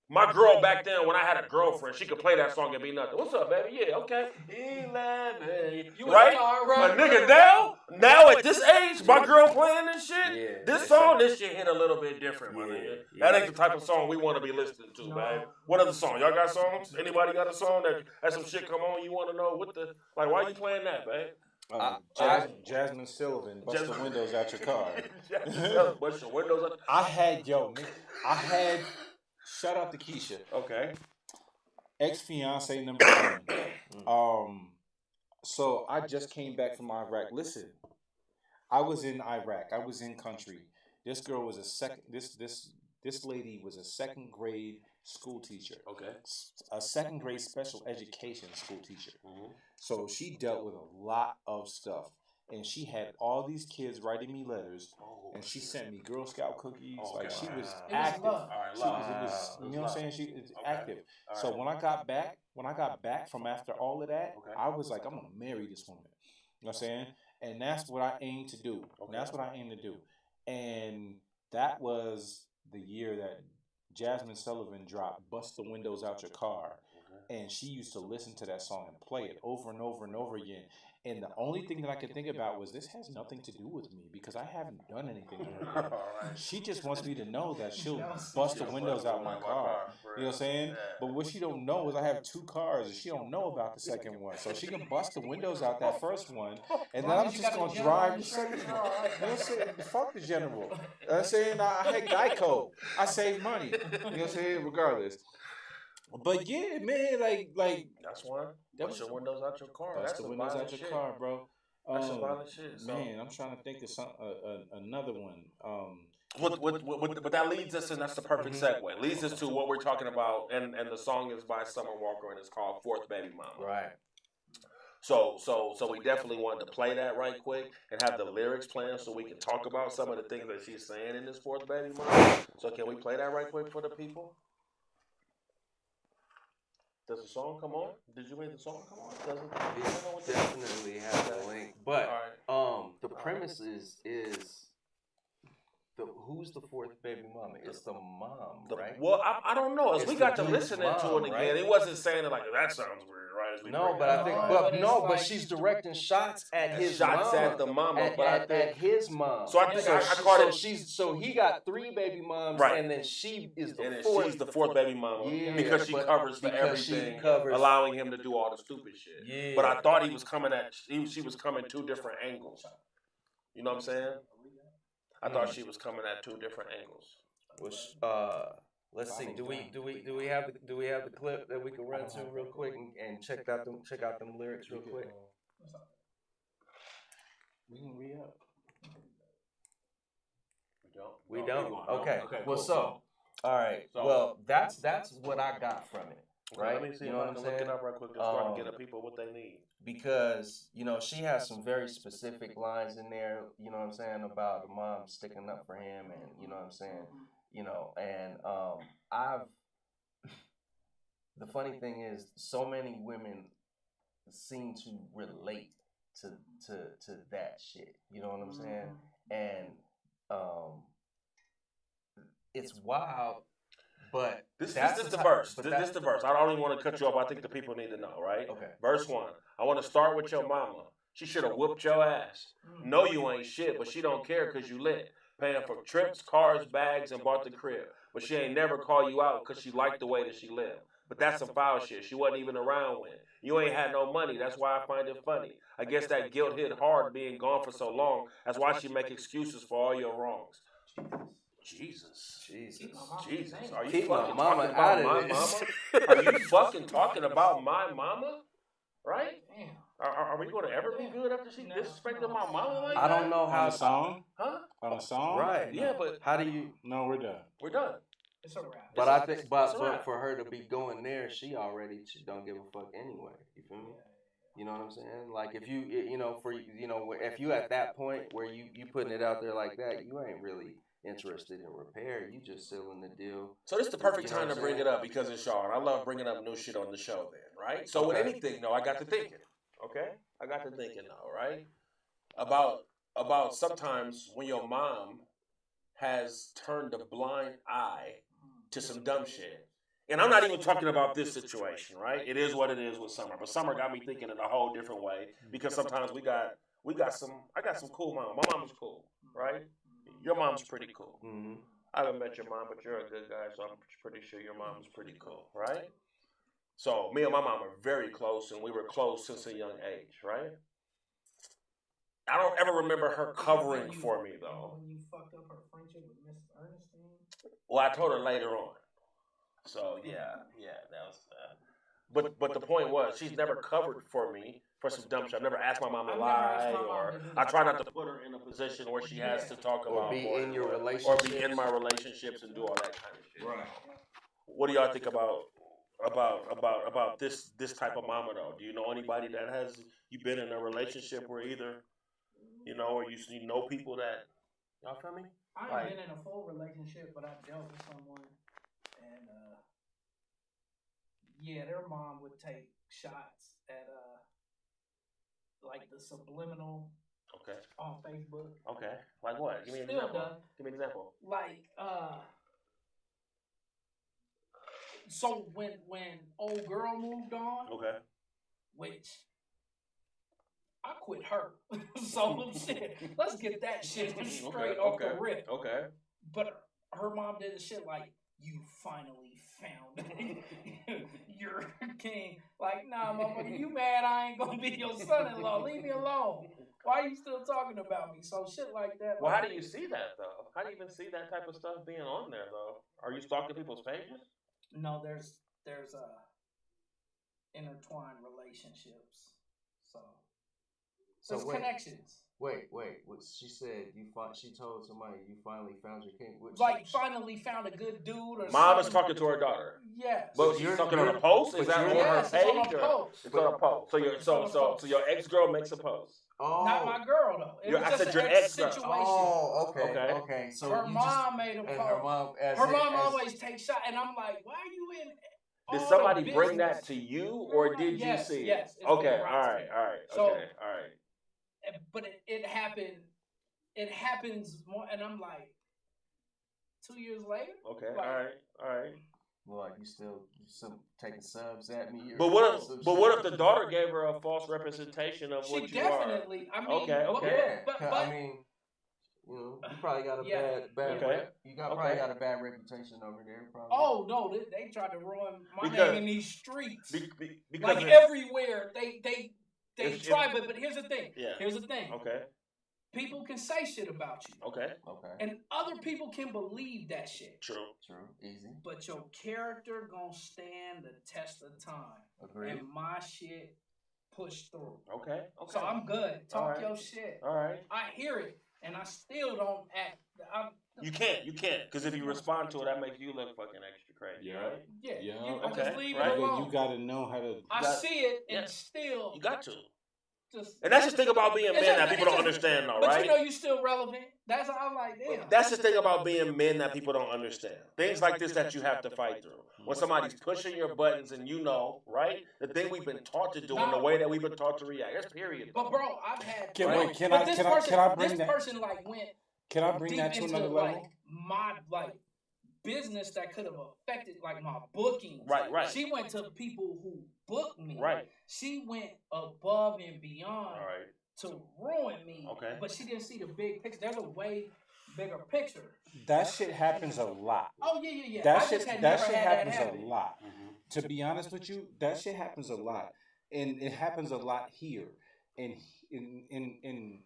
My girl back then, when I had a girlfriend, she could play that song and be nothing. What's up, baby? Yeah, okay. 11. Right? But nigga, now at this age, my girl playing this shit, this shit hit a little bit different, my nigga. That ain't the type of song we want to be listening to, man. What other song? Y'all got songs? Anybody got a song that has some shit come on? You want to know why you playing that, man? Jasmine Sullivan, bust the windows out your car. Bust the windows out. I had. Shout out to Keisha. Okay. Ex-fiance number 1. So I just came back from Iraq. Listen, I was in Iraq. I was in country. This girl was this lady was a second grade school teacher. Okay. A second grade special education school teacher. Mm-hmm. So she dealt with a lot of stuff. And she had all these kids writing me letters, and she sent me Girl Scout cookies. Like, she was active. She was, it was, you know what I'm saying? She was active. So when I got back from after all of that, I was like, I'm gonna marry this woman. You know what I'm saying? And that's what I aim to do. And that was the year that Jasmine Sullivan dropped "Bust the Windows Out Your Car," and she used to listen to that song and play it over and over and over again. And the only thing that I could think about was, this has nothing to do with me because I haven't done anything. She just wants me to know that she'll bust the windows out my car. You know what I'm saying? But what she don't know is I have 2 cars, and she don't know about the second one. So she can bust the windows out that first one, and then I'm just gonna drive the second one. You know what I'm saying? Fuck the general. I'm saying I had Geico. I saved money. You know what I'm saying? Regardless. But yeah, man, like that's one. Bust your windows out your car. Bust the windows out your car, bro. That's some violent shit. So. Man, I'm trying to think of some another one. But that leads us, and that's the perfect segue. Leads us to what we're talking about, and the song is by Summer Walker, and it's called "Fourth Baby Mama." Right. So we definitely wanted to play that right quick and have the lyrics playing so we can talk about some of the things that she's saying in this "Fourth Baby Mama." So can we play that right quick for the people? Does the song come on? Did you make the song come on? Does it? Definitely have the link. But the premise is who's the fourth baby mama? It's the mom, right? Well, I don't know. As we got to listening to it again, right? It wasn't saying it like, that sounds weird, right? No, but I think, but she's directing shots at his mama. At the mama, at his mom. So I think I caught it. So he got 3 baby moms, right? And then she is the fourth. She's the 4th baby mama, because she covers for everything, allowing him to do all the stupid shit. Yeah. But I thought he was coming at. She was coming 2 different angles. You know what I'm saying? I thought she was coming at 2 different angles. Let's see. Do we have the clip that we can run to real quick and check out them lyrics real quick? We can re-up. We don't. Okay. Well, so all right. Well, that's what I got from it. Right? Let me see, you know what I'm saying? Look it up right quick, just so I can get the people what they need. Because, she has some very specific lines in there, you know what I'm saying, about the mom sticking up for him, and you know what I'm saying, and the funny thing is, so many women seem to relate to that shit, you know what I'm saying, and it's wild. But this is the verse. This is the verse. I don't even want to cut you off. I think the people need to know, right? Okay. Verse 1. I want to start with your mama. She should have whooped your ass. No, you ain't shit, but she don't care because you lit. Paying for trips, cars, bags, and bought the crib. But she ain't never call you out because she liked the way that she lived. But that's some foul shit. She wasn't even around when. You ain't had no money. That's why I find it funny. I guess that guilt hit hard being gone for so long. That's why she make excuses for all your wrongs. Jesus. Are you fucking talking about my mama? Are you fucking talking about my mama? Right? Damn. Are we going to ever be good after she disrespected my mama like that? I don't know how. On the song? Huh? On a song? Right. Yeah, but how do you? No, we're done. We're done. It's a wrap. But I think, but for her to be going there, she don't give a fuck anyway. You feel me? You know what I'm saying? Like if you, if you at that point where you putting it out there like that, you ain't really interested in repair. You just sealing the deal. So this is the perfect time to bring it up because it's Sean. I love bringing up new shit on the show then, right? So with anything, though, I got to thinking, okay? I got to thinking, though, right? About sometimes when your mom has turned a blind eye to some dumb shit. And I'm not even talking about this situation, right? It is what it is with Summer. But Summer got me thinking in a whole different way because sometimes I got some cool mom. My mom is cool, right? Your mom's pretty cool. Mm-hmm. I haven't met your mom, but you're a good guy, so I'm pretty sure your mom's pretty cool, right? So me and my mom are very close, and we were close since a young age, right? I don't ever remember her covering for me, though. When you fucked up her friendship with Miss Ernestine? Well, I told her later on. So, yeah, that was... But the point was, she's never covered for me for some dumb shit. I've never asked my mom to lie, or I try not to put her in a position where she has to talk about... Or be in your relationship. Or be in my relationships and do all that kind of shit. Right. what do y'all think about this type of mama though? Do you know anybody that has you been in a relationship where either or you know people that y'all feel me? I ain't been in a full relationship, but I dealt with someone, and yeah, their mom would take shots at like the subliminal. Okay. On Facebook. Okay. Like what? Give me an Still example. does. Give me an example. Like so when old girl moved on. Okay. Which I quit her. So shit. Let's get that shit straight off the rip. Okay. But her mom did the shit like, you finally found your king. Like, nah, motherfucker, you mad I ain't gonna be your son-in-law. Leave me alone. Why are you still talking about me? So shit like that. Well, how do you see that though? How do you even see that type of stuff being on there though? Are you stalking people's pages? No, there's intertwined relationships. So there's connections. Wait. She said she told somebody you finally found your king. Finally found a good dude or Mom is something. talking to her daughter. Yes. But she's talking on a post? Is that on her page? It's on a post. It's on a post. So your ex-girl makes a post. Oh. Not my girl though. I said your ex-girl. Situation. Oh, okay. So her mom made a post. Her mom always takes shots, and I'm like, why are you in? Did somebody bring that to you, or did you see it? Yes. Okay, all right. So, okay, all right. But it happened. It happens more, and I'm like, 2 years later. Okay, like, all right. Well, like you still taking subs at me? But what if the daughter gave her a false representation of what you definitely, are? I mean, Okay. But I mean, you probably got a bad you probably got a bad reputation over there. Probably. Oh no, they tried to ruin my name in these streets. Because like everywhere, they try. But here's the thing. Yeah. Here's the thing. Okay. People can say shit about you. Okay. And other people can believe that shit. True. Easy. But your character gonna stand the test of time. Agreed. And my shit pushed through. Okay. So I'm good. Talk your shit. All right. I hear it, and I still don't act. You can't, because if you respond to it, that makes you look fucking extra crazy, right? Yeah. Okay. Just leave Right. it alone. You gotta know how to. I see it, and still. You got to. Just, and that's the thing about being men that people don't understand, though, right? But you know, you still relevant. That's how I'm like, damn. That's the thing about being men that people don't understand. Things like this that you have to fight through. When somebody's pushing your buttons and you know, right? The thing we've been taught to do and the way that we've been taught to react. That's period. But bro, I've had. Can I bring that? This person like went. Can I bring that to another level? My business that could have affected like my booking. Right. She went to people who booked me. Right. She went above and beyond. All right. To ruin me. Okay. But she didn't see the big picture. There's a way bigger picture. That shit happens a lot. Oh yeah. That shit happens a lot. Mm-hmm. To be honest with you, that shit happens a lot, and it happens a lot here. And in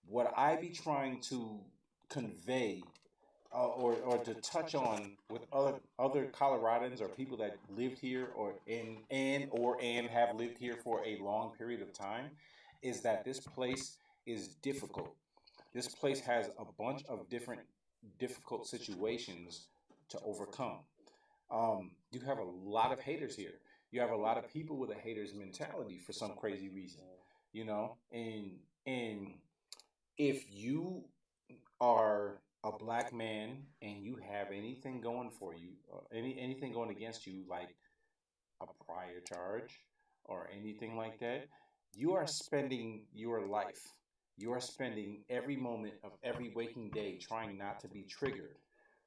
what I be trying to convey, or to touch on with other Coloradans or people that lived here or have lived here for a long period of time, is that this place is difficult. This place has a bunch of different difficult situations to overcome. You have a lot of haters here. You have a lot of people with a hater's mentality for some crazy reason, and if you are a black man and you have anything going for you, anything going against you, like a prior charge or anything like that, you are spending your life. You are spending every moment of every waking day trying not to be triggered,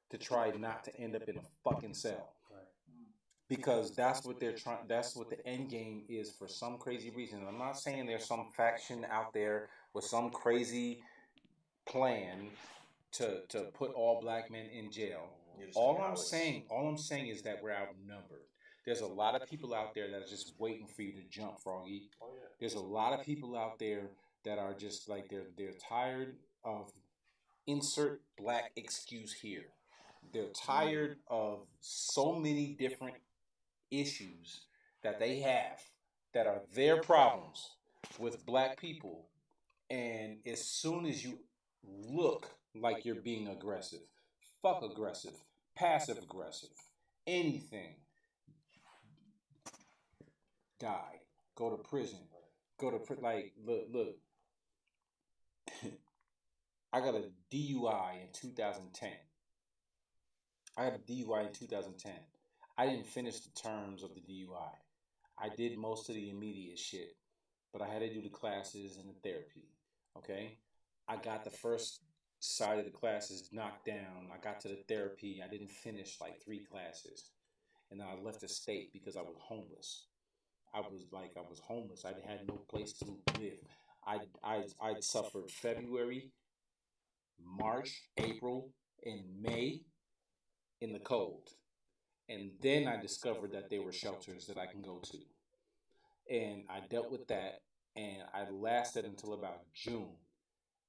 to try not to end up in a fucking cell. Because that's what they're trying. That's what the end game is for some crazy reason. I'm not saying there's some faction out there with some crazy plan to put all black men in jail. All I'm saying is that we're outnumbered. There's a lot of people out there that are just waiting for you to jump, Froggy. There's a lot of people out there that are just like they're tired of insert black excuse here. They're tired of so many different issues that they have that are their problems with black people, and as soon as you look like you're being aggressive, fuck aggressive, passive aggressive, anything. Die. Go to prison. Look. I got a DUI in 2010. I didn't finish the terms of the DUI. I did most of the immediate shit, but I had to do the classes and the therapy. Okay? I got the first side of the classes knocked down. I got to the therapy. I didn't finish like 3 classes. And then I left the state because I was homeless. I was homeless. I had no place to live. I suffered February, March, April, and May in the cold. And then I discovered that there were shelters that I can go to. And I dealt with that, and I lasted until about June.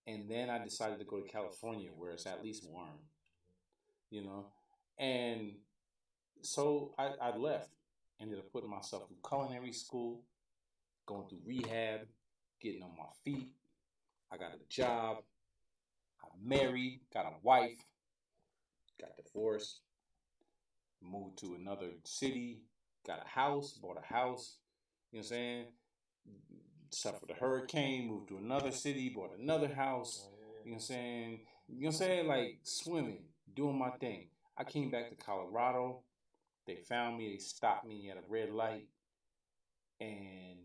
And then I decided to go to California where it's at least warm, you know. And so I left. Ended up putting myself through culinary school, going through rehab, getting on my feet. I got a job. I'm married, got a wife, got divorced, moved to another city, got a house, bought a house, you know what I'm saying? Suffered a hurricane, moved to another city, bought another house, you know what I'm saying? You know what I'm saying? Like swimming, doing my thing. I came back to Colorado. They found me, they stopped me at a red light, and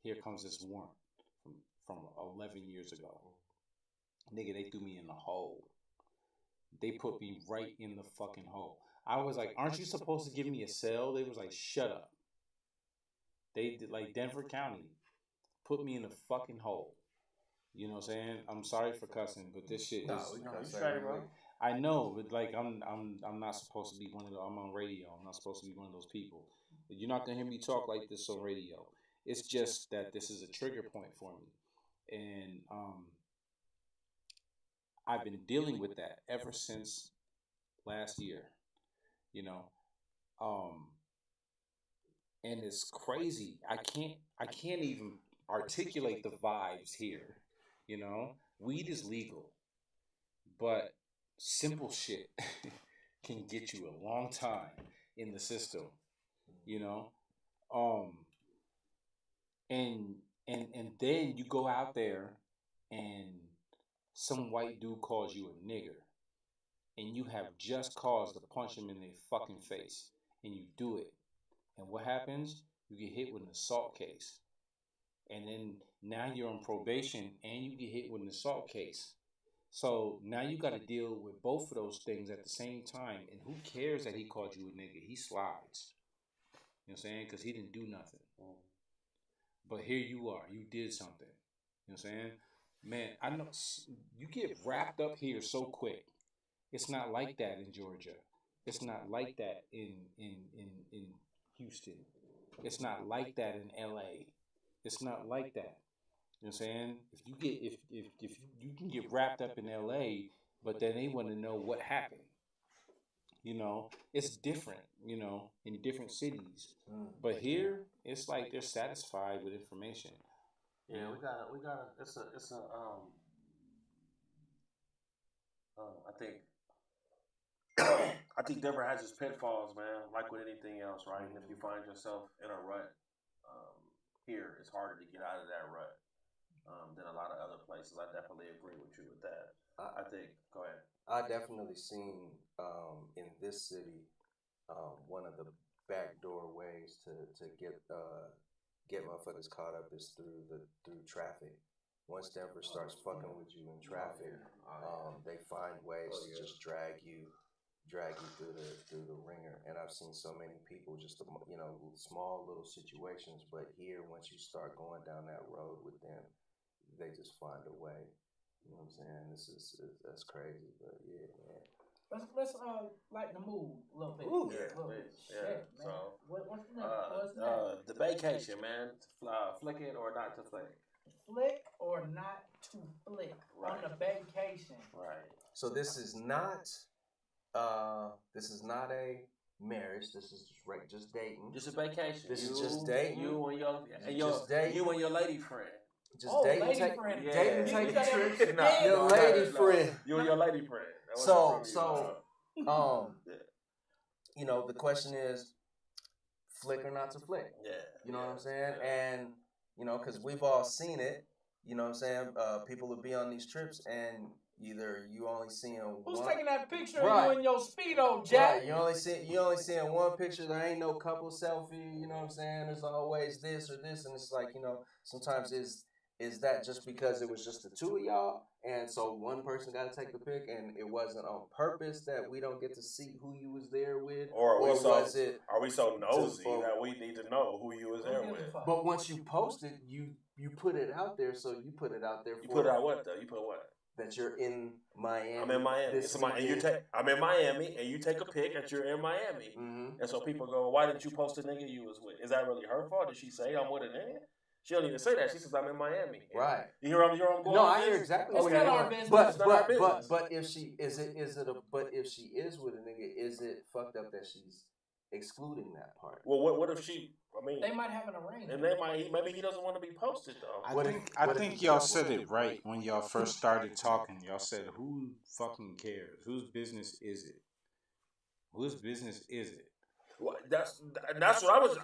here comes this warrant from 11 years ago. Nigga, they threw me in the hole. They put me right in the fucking hole. I was like, aren't you supposed to give me a cell? They was like, shut up. They did, like Denver County put me in the fucking hole. You know what I'm saying? I'm sorry for cussing, but this shit is. No, you straight, bro. I know, but like I'm not supposed to be one of the. I'm on radio. I'm not supposed to be one of those people. You're not gonna hear me talk like this on radio. It's just that this is a trigger point for me, and I've been dealing with that ever since last year. You know, and it's crazy. I can't even articulate the vibes here. You know, weed is legal, but simple shit can get you a long time in the system, you know. And then you go out there and some white dude calls you a nigger, and you have just cause to punch him in their fucking face, and you do it. And what happens? You get hit with an assault case. And then now you're on probation and you get hit with an assault case. So now you got to deal with both of those things at the same time. And who cares that he called you a nigga? He slides. You know what I'm saying? Because he didn't do nothing. But here you are. You did something. You know what I'm saying? Man, I know you get wrapped up here so quick. It's not like that in Georgia. It's not like that in Houston. It's not like that in LA. It's not like that. You know what I'm saying? If you can get wrapped up in LA, but then they want to know what happened. You know, it's different, you know, in different cities. But here, it's like they're satisfied with information. Yeah, we gotta. I think Denver has its pitfalls, man. Like with anything else, right? And if you find yourself in a rut, here it's harder to get out of that rut than a lot of other places. I definitely agree with you with that. I think. Go ahead. I definitely seen in this city one of the backdoor ways to get motherfuckers caught up is through traffic. Once Denver starts fucking with you in traffic, they find ways to just drag you through the ringer. And I've seen so many people just small little situations, but here once you start going down that road with them, they just find a way. You know what I'm saying? That's crazy, but yeah, man. Let's lighten the mood a little bit. Ooh, Shit, man. So What's next? the vacation, man. Flick it or not to flick. Flick or not to flick on the vacation. Right. So this is not a marriage. This is just dating. Just a vacation. This is just dating. You and your lady friend. Just dating, lady take friend. dating trips. Yeah. Your lady friend. You and your lady friend. So the question is, flick or not to flick. Yeah. You know what I'm saying? And, because we've all seen it, you know what I'm saying? People will be on these trips and either you only seeing Who's one. taking that picture of you in your Speedo, Jack? Right, you only seeing one picture. There ain't no couple selfie. You know what I'm saying? There's always this or this, and it's like, sometimes is that just because it was just the two of y'all, and so one person got to take the pic, and it wasn't on purpose that we don't get to see who you was there with, or was it? Are we so nosy that we need to know who you was there with? But once you post it, you put it out there, so you put it out there. You put out what though? You put what? That you're in Miami. I'm in Miami. I'm in Miami, and you take a pic that you're in Miami, and so people go, "Why didn't you post a nigga you was with? Is that really her fault? Did she say I'm with a nigga?" She don't even say that. She says I'm in Miami. Right. You hear I'm going? No, I hear exactly. It's not our business. But if she is she is with a nigga, is it fucked up that she's excluding that part? Well, what if she? I mean, they might have an arrangement, and maybe he doesn't want to be posted though. I think y'all said it right when y'all first started talking. Y'all said, "Who fucking cares? Whose business is it? Whose business is it?" Well, that's what I was.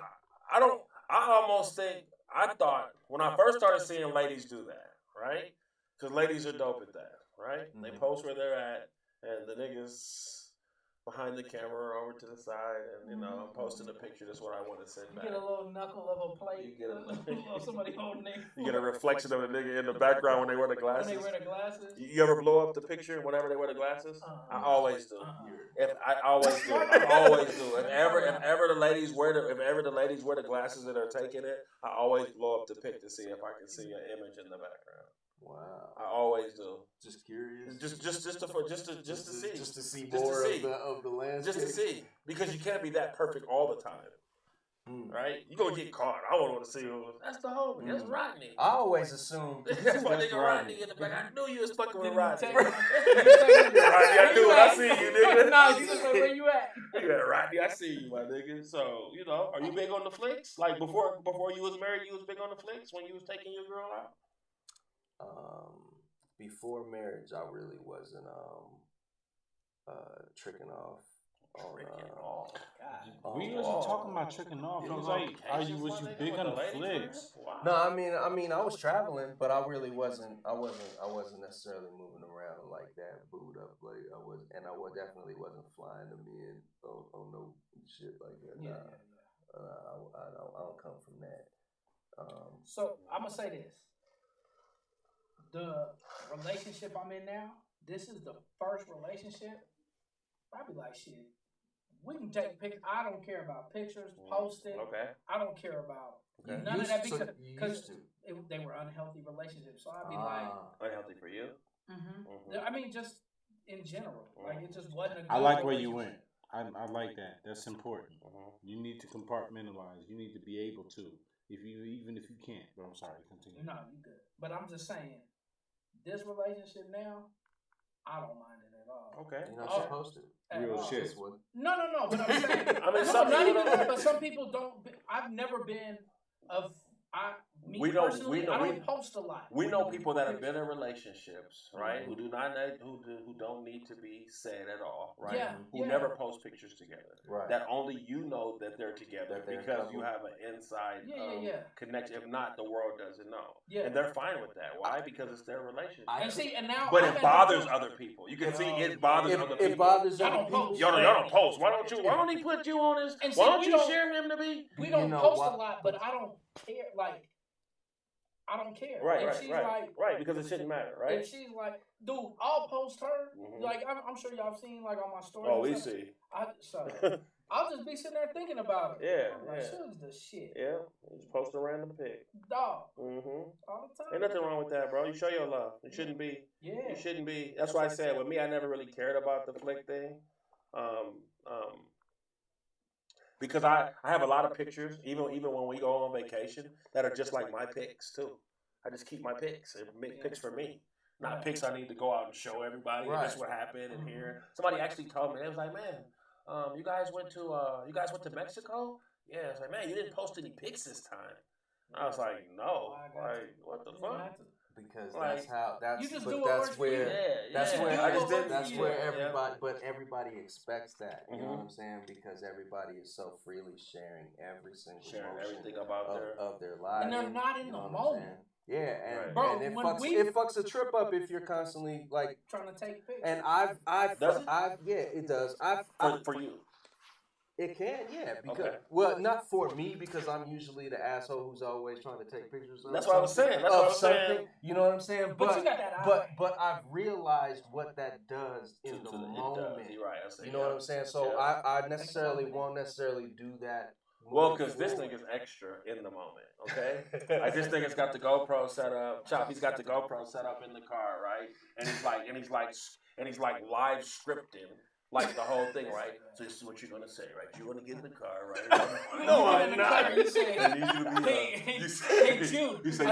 I thought when I first started seeing ladies do that, right? Because ladies are dope at that, right? They post where they're at, and the niggas behind the camera or over to the side, and I'm posting a picture. That's what I want to send back. You get a little knuckle of a plate. You get a little somebody holding it. You get a reflection of a nigga in the background when they wear the glasses. When they wear the glasses. You ever blow up the picture whenever they wear the glasses? I always do. I always do. If ever the ladies wear the glasses that are taking it, I always blow up the pic to see if I can see an image in the background. Wow. I always do. Just curious. Just to see. Just to see more of the landscape. Just to see, because you can't be that perfect all the time. Right? You gonna get caught. I don't want to see who. That's the homie. That's Rodney. I always assumed that's my nigga Rodney in the back. I knew you was fucking with Rodney. Rodney, I knew it. I see you, nigga. No, you just like, where you at? Yeah, Rodney, I see you, my nigga. So, are you big on the flicks? Like before you was married, you was big on the flicks when you was taking your girl out? Before marriage, I really wasn't tricking off. We wasn't talking about tricking off. It was like, was you big on the flicks? Wow. No, I mean, I was traveling, but I really wasn't. I wasn't necessarily moving around like that, booed up like I was, and I definitely wasn't flying them in on no shit like that. Yeah. I don't come from that. So I'm gonna say this. The relationship I'm in now, this is the first relationship. I'd be like, shit, we can take pictures. I don't care about pictures, posting. Okay. I don't care about none of that because they were unhealthy relationships. So I'd be like, unhealthy for you? I mean, just in general. Like, it just wasn't a good I like where you went. I like that. That's important. You need to compartmentalize. You need to be able to. Even if you can't. But I'm sorry, continue. No, you good. But I'm just saying, this relationship now, I don't mind it at all. Okay. You're not supposed to. Real shit. No. But I'm saying, but some people don't. I've never been of. I don't post a lot. We know people that have been in relationships, right? Who don't need to be said at all, right? Yeah, who never post pictures together. Right. That only you know that they're together because you have an inside connection. If not, the world doesn't know. Yeah. And they're fine with that. Why? Because it's their relationship. But it bothers other people. You can see it bothers other people. It bothers other people. Y'all don't post. Why don't he put you on his? Why don't you share him to be? We don't post a lot, but I don't care. Like, I don't care. Right, because it shouldn't matter, right? If she's like, dude, I'll post her. Like, I'm sure y'all have seen, like, on my stories. Oh, we see. I'll just be sitting there thinking about it. Yeah. Like, Suge's the shit. Yeah, just post a random pic. Dog. All the time. Ain't nothing wrong with that, bro. You show your love. It shouldn't be. Yeah. You shouldn't be. That's why I said, with me, I never really cared about the flick thing. Because I have a lot of pictures, even when we go on vacation, that are just like my pics too. I just keep my pics and make pics for me, not pics I need to go out and show everybody. Right. That's what happened in here. Somebody actually told me, they was like, "Man, you guys went to Mexico?" Yeah, it's like, "Man, you didn't post any pics this time." I was like, "No, like what the fuck?" because Like, you just but do what that's works for you. where Yeah, where I just didn't. that's where everybody Yeah. but everybody expects that. You know Mhm. what I'm saying? Because everybody is so freely sharing every single Sharing motion everything about of their lives. And they're not in You the know what I'm moment. saying? Yeah, and, Right. Bro, and it when fucks a trip up if you're constantly like trying to take pictures. and Does it? it does. For you. It can, yeah. Because Okay. well, not for me because I'm usually the asshole who's always trying to take pictures of That's what I was saying. That's what I was saying. You know what I'm saying? But you got that eye. But I've realized what that does in the moment. You're right. I say, You know what I'm saying? So I necessarily won't necessarily do that. Well, because this thing is extra in the moment, okay? Like this thing has got the GoPro set up. Chop, he's got the GoPro set up in the car, right? And he's like live scripting like the whole thing, right? So this is what you're gonna say, right? You're gonna get in the car, right? No, I'm not. You say, I need you to be hey Jude, I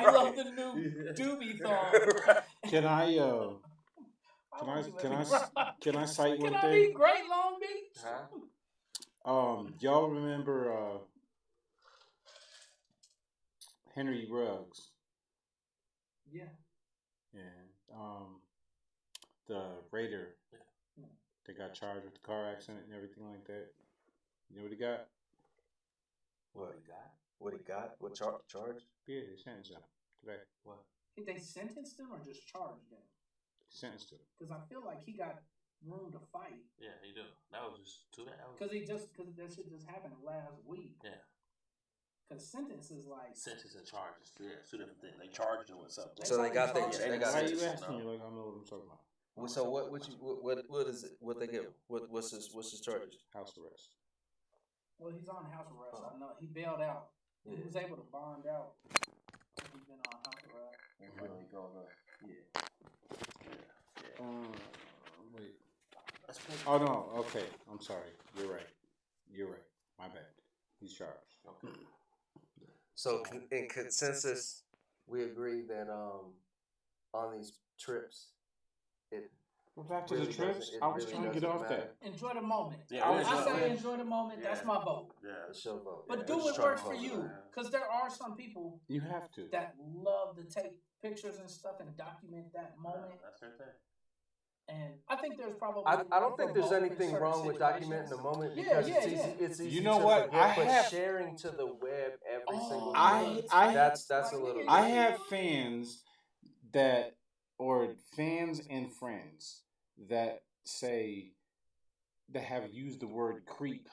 love the new Doobie song. Can I cite one Can I thing? be Great Long Beach? Huh? Y'all remember Henry Ruggs? Yeah. The Raider that got charged with the car accident and everything like that. You know what he got? What he got? What charge? Yeah, they sentenced him today. What? Did they sentence him or just charged him? Sentenced him. Because I feel like he got room to fight. Yeah, he do. That was just too bad. Because that shit just happened last week. Yeah. Because sentence is like Sentence and charges. Yeah, it's two different things. They charged him with something. So they got Why Why you sentenced, asking me like I know what I'm talking about? So what is it? What they get? What's his charges? House arrest. well, he's on house arrest. I know he bailed out. Yeah. He was able to bond out. He's been on house arrest. Wait. Oh no. Okay. I'm sorry. You're right. My bad. He's charged. Okay. So in consensus, we agree that on these trips, Well, back to really the trips. doesn't- it I was really trying to get doesn't off matter. that. Enjoy the moment. Yeah, I say enjoy the moment. That's my vote. Yeah. It's your vote. But Yeah, do it's what strong works for vote, you. man. Because there are some people You have to. that love to take pictures and stuff and document that moment. That's their thing. And I think there's probably I don't think there's for both in anything certain wrong with documenting the situations. moment Yeah, because yeah, it's easy You know to what? forget, I but have- sharing to the web every single I- moment, I- that's a little. I have fans or fans and friends that say that have used the word creep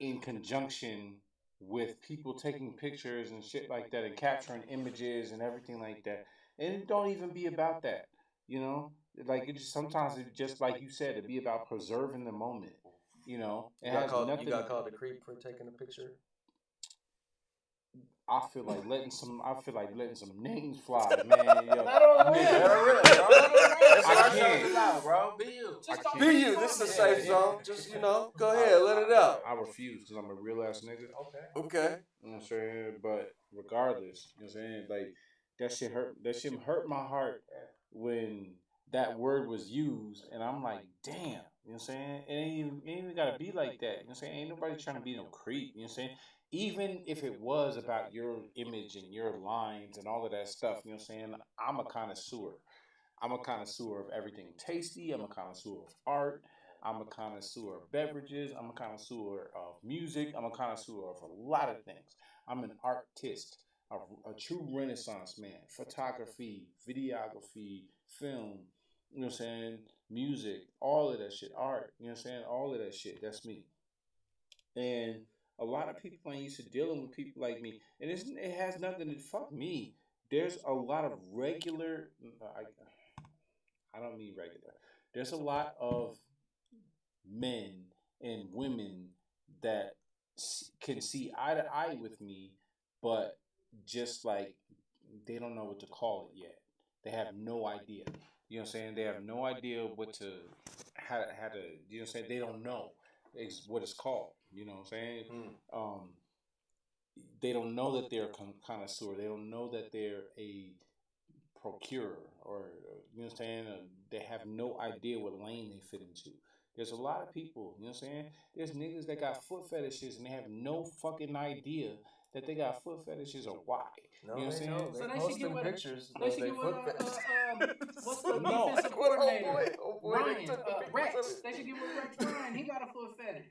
in conjunction with people taking pictures and shit like that and capturing images and everything like that. And it don't even be about that, you know? Like it just sometimes it just like you said, it be about preserving the moment. You know, it has nothing. You got called a creep for taking a picture. I feel like letting some names fly, man. Yo, Not on nigga, the I can't. Out, bro. Be you. Be you. This is a safe zone. Just go ahead, let it out. I refuse because I'm a real ass nigga. Okay. You know what I'm saying? But regardless, you know what I'm saying? Like that shit hurt my heart when that word was used and I'm like, damn, you know what I'm saying? It ain't even gotta be like that. You know what I'm saying? Ain't nobody trying to be no creep, you know what I'm saying? Even if it was about your image and your lines and all of that stuff, you know what I'm saying? I'm a connoisseur. I'm a connoisseur of everything tasty. I'm a connoisseur of art. I'm a connoisseur of beverages. I'm a connoisseur of music. I'm a connoisseur of a lot of things. I'm an artist, a true renaissance man. Photography, videography, film, you know what I'm saying? Music, all of that shit. Art, you know what I'm saying? All of that shit. That's me. And a lot of people ain't used to dealing with people like me. And it has nothing to fuck me. There's a lot of regular, I don't mean regular. There's a lot of men and women that can see eye to eye with me, but just like they don't know what to call it yet. They have no idea. You know what I'm saying? They have no idea how to, you know what I'm saying? They don't know what it's called. You know what I'm saying? They don't know that they're a connoisseur. They don't know that they're a procurer or, you know what I'm saying? They have no idea what lane they fit into. There's a lot of people, you know what I'm saying? There's niggas that got foot fetishes and they have no fucking idea that they got foot fetishes or why. No, you know what I'm saying? know. So They they should get posting what pictures. they should they get foot what fetish. what's the No. defensive What, coordinator? oh boy, they Ryan, took the pictures Rex. of it. They should get with Rex Ryan. He got a foot fetish.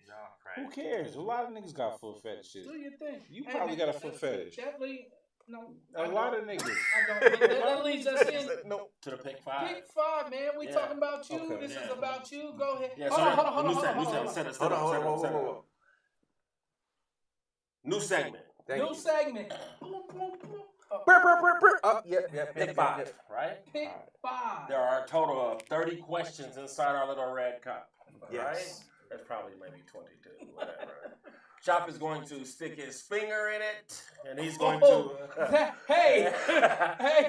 Who cares? A lot of niggas got foot fetishes. Do you think? You Hey, probably man, got a foot fetish. Definitely. No. A lot of niggas. I don't. But that leads us in. No. To the pick 5. Pick 5, man. We Yeah. talking about you. Okay. This is about you. Go ahead. Yeah, Hold on. New segment. New segment. Yep. Pick 5, right? Pick 5. There are a total of 30 questions inside our little red cup. Yes. Right? There's probably maybe 22, whatever. Chop is going to stick his finger in it, and he's going to. Hey,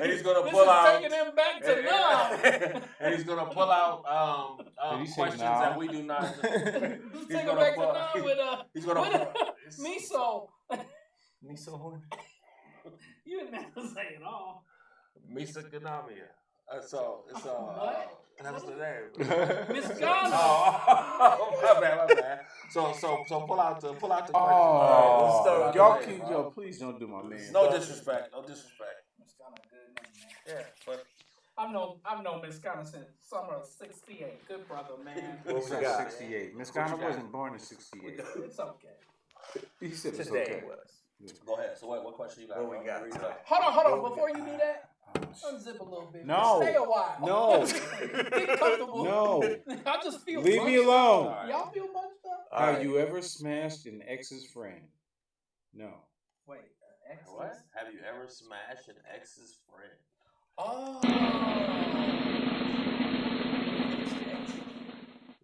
and he's going to this pull is out. taking him back to numb. And he's going to pull out Did he say questions nah? that we do not. Let's He's take him gonna back pull- to numb with He's going to. miso. Miso horn. You didn't have to say it all. Misa Ganamia. It's What? That's the name. Miss Ghana. My bad. So pull out the question. Oh, start y'all with keep that. yo. Please don't do my man. No disrespect. Miss Ghana, good name, man. Yeah, but I've known Miss Ghana since summer of '68. Good brother, man. What we Miss got? 68. Miss Ghana wasn't born in 68. It's okay. He said it's Today okay. was. go ahead. So what question you got? What we got? Read it up. Hold on. Before you do that, unzip a little bit. No. Stay a while. No. Get comfortable. No. I just feel Leave me bunched alone. up. Y'all feel bunched up? Have you ever smashed an ex's friend? No. Wait, ex? What? Have you ever smashed an ex's friend? Oh.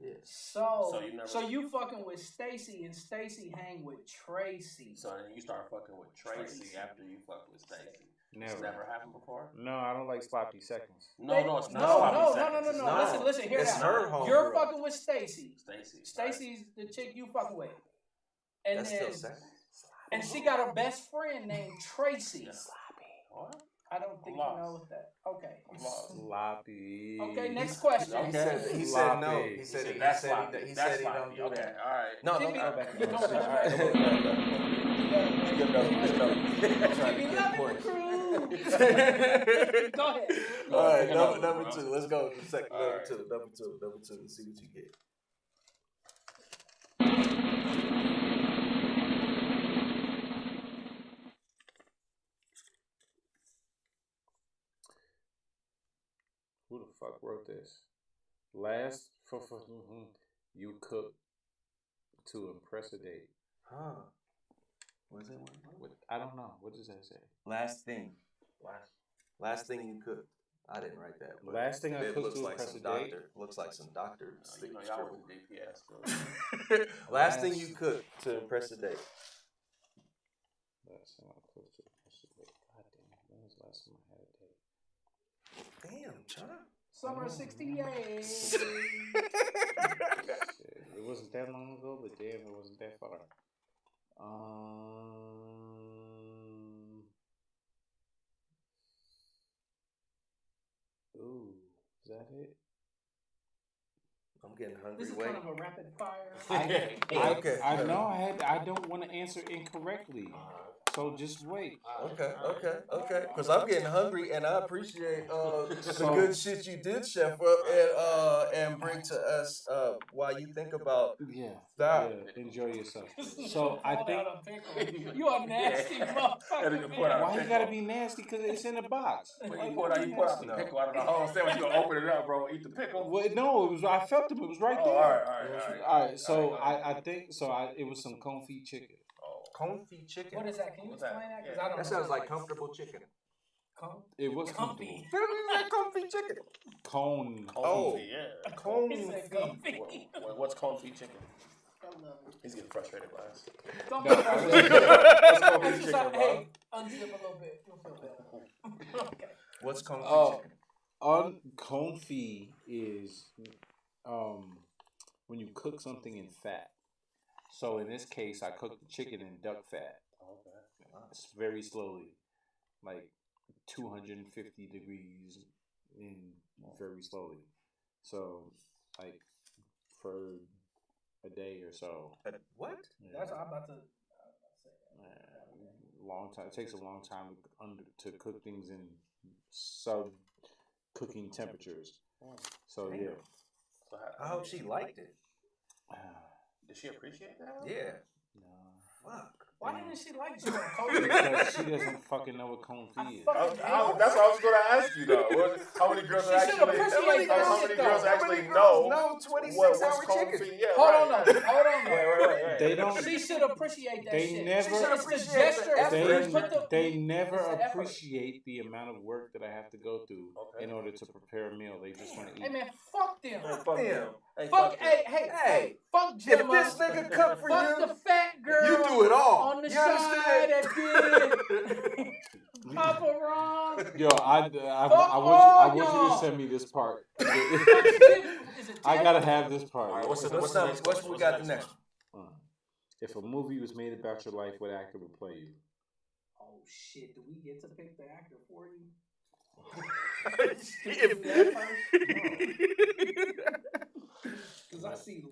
Yeah. So So you never- fucking with Stacy and Stacy hang with Tracy. So then you start fucking with Tracy after you fuck with Stacy. It's Never. never happened before? No, I don't like sloppy seconds. No, it's not. No. sloppy seconds. It's not. Listen, hear It's that. her home. You're fucking with Stacy. Stacy. Stacy's the chick you fucking with. And That's then still sex. and she got a best friend named Tracy. What? I don't think you know that. Okay. Sloppy. Okay, next question. He said no. Sloppy. He said he That's said sloppy. he That's said he don't sloppy. do Okay, that. all right. No, Jimmy, go back. you Go don't- back. All right, Jimmy, loving the crew. Go ahead. All right, Pick another number one, 2. bro. Let's go. Second, All number right. 2. Number 2. Let's see what you get. Who the fuck wrote this? Last you cook to impress a date. Huh? What's that one? What? I don't know. What does that say? Last thing you cooked. I didn't write that. But Last thing I it cooked looks to like impress some a date? doctor. Looks like some doctor. You know, y'all was DPS. Last thing you cooked to impress a date. Last thing I cooked to impress a date. God damn. When was the last time I had a date? Damn, China. Summer of '68. Shit, it wasn't that long ago, but damn, it wasn't that far. Ooh, is that it? I'm getting hungry. This is Wait. kind of a rapid fire. Okay. I know I don't want to answer incorrectly. So just wait. Okay. Because I'm getting hungry, and I appreciate the good shit you did, Chef, and bring to us while you think about Yeah. that. Yeah, enjoy yourself. So I think. You are nasty motherfucker. Why you gotta be nasty? Because it's in a box. When you pull out the pickle out of the whole sandwich, you gonna open it up, bro. Eat the pickle. Well, no, it was. I felt him. It was right Oh, there. all right. So I think so. it was some confit chicken. Confit chicken. What is that? Can you What's explain that? that? Because I don't That know. sounds like comfortable chicken. It was Comfy. Confit chicken. Cone. Oh. Confit, yeah. He said comfy. What's confit chicken? I love it. He's getting frustrated by us. Don't No, be I What's confit chicken, Exercise- bro? Hey, unzip a little bit. You'll feel better. Okay. What's confit Oh, chicken? confit is when you cook something in fat. So in this case, I cooked the chicken in duck fat. It's very slowly, like 250 degrees in very slowly. So like for a day or so. What? Yeah. That's what I'm about to say. long time. It takes a long time to cook things in sub cooking temperatures. So yeah. I hope she liked it. Did she appreciate that? Yeah. No. Fuck. Why didn't she like you on cold? Because she doesn't fucking know what confit is. That's what I was going to ask you though. How many girls actually know 26-hour chicken? Yeah, hold on though. Right. They don't. She should appreciate that They shit. never. She should appreciate the They never it's the effort. appreciate the amount of work that I have to go through in order to prepare a meal. They just want to eat. Hey man, fuck them. Fuck them. Hey, fuck Gemma. If this nigga cook for fuck you, the fat girl. you do it all. On the You side understand? that did. Papa Ron. Yo, I want you to send me this part. I gotta have this part. All right, What's we got the next one? If a movie was made about your life, what actor would play you? Oh shit! Do we get to pick the actor for you? Because I see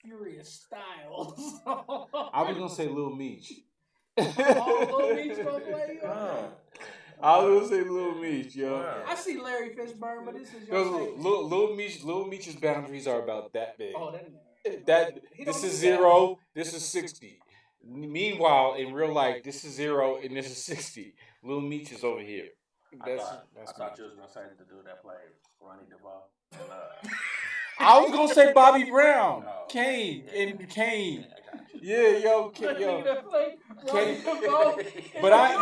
Furious Styles. I was gonna say Lil Meech. Lil Meech gonna play you? I was gonna say Lil Meech, yo. I see Larry Fishburne, but this is your take. Lil Meech's boundaries are about that big. Oh, This is 0. This is 60. Meanwhile, in real life, this is 0 and this is 60. Lil Meech is over here. I thought you was gonna say the dude that played Ronnie Duvall. I was gonna say Bobby Brown, Oh. Kane. Yeah, Yeah, yo. But I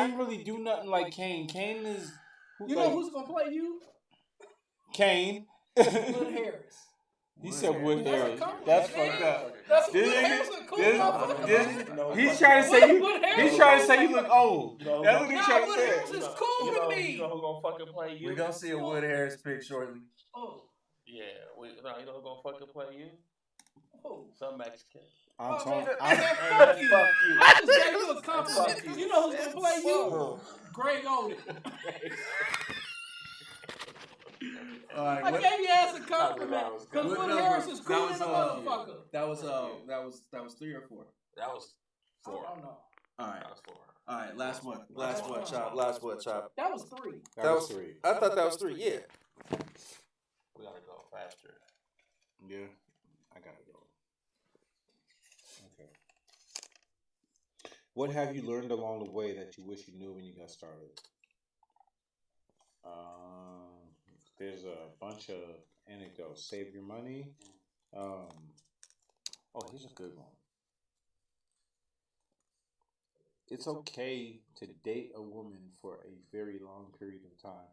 ain't really do nothing like Kane. Kane is. You know who's gonna play you? Kane. Wood Harris. He said Wood Harris. compliment. That's fucked up. That's Wood Harris is a cool motherfucker. He's trying to say you. He's trying to say you look old. That's what he's trying to Wood say. Harris is cool with me. You know who's gonna fucking play you? We're gonna see a Wood Harris pick shortly. Oh. Yeah, you know who's gonna fucking play you? Oh. Some Mexican. Fuck you. I just gave you a compliment. You know who's gonna play you? Greg Oden. I gave your ass a compliment because Wood Harris is cool as a motherfucker. That was 3 or 4. That was 4. I don't know. All right. That was 4. All right, last one. Last one, Chop. That was 3. That was 3. I thought that was 3. Yeah. We gotta go faster. Yeah, I gotta go. Okay. What have you learned along the way that you wish you knew when you got started? There's a bunch of anecdotes. Save your money. Here's a good one. It's okay to date a woman for a very long period of time.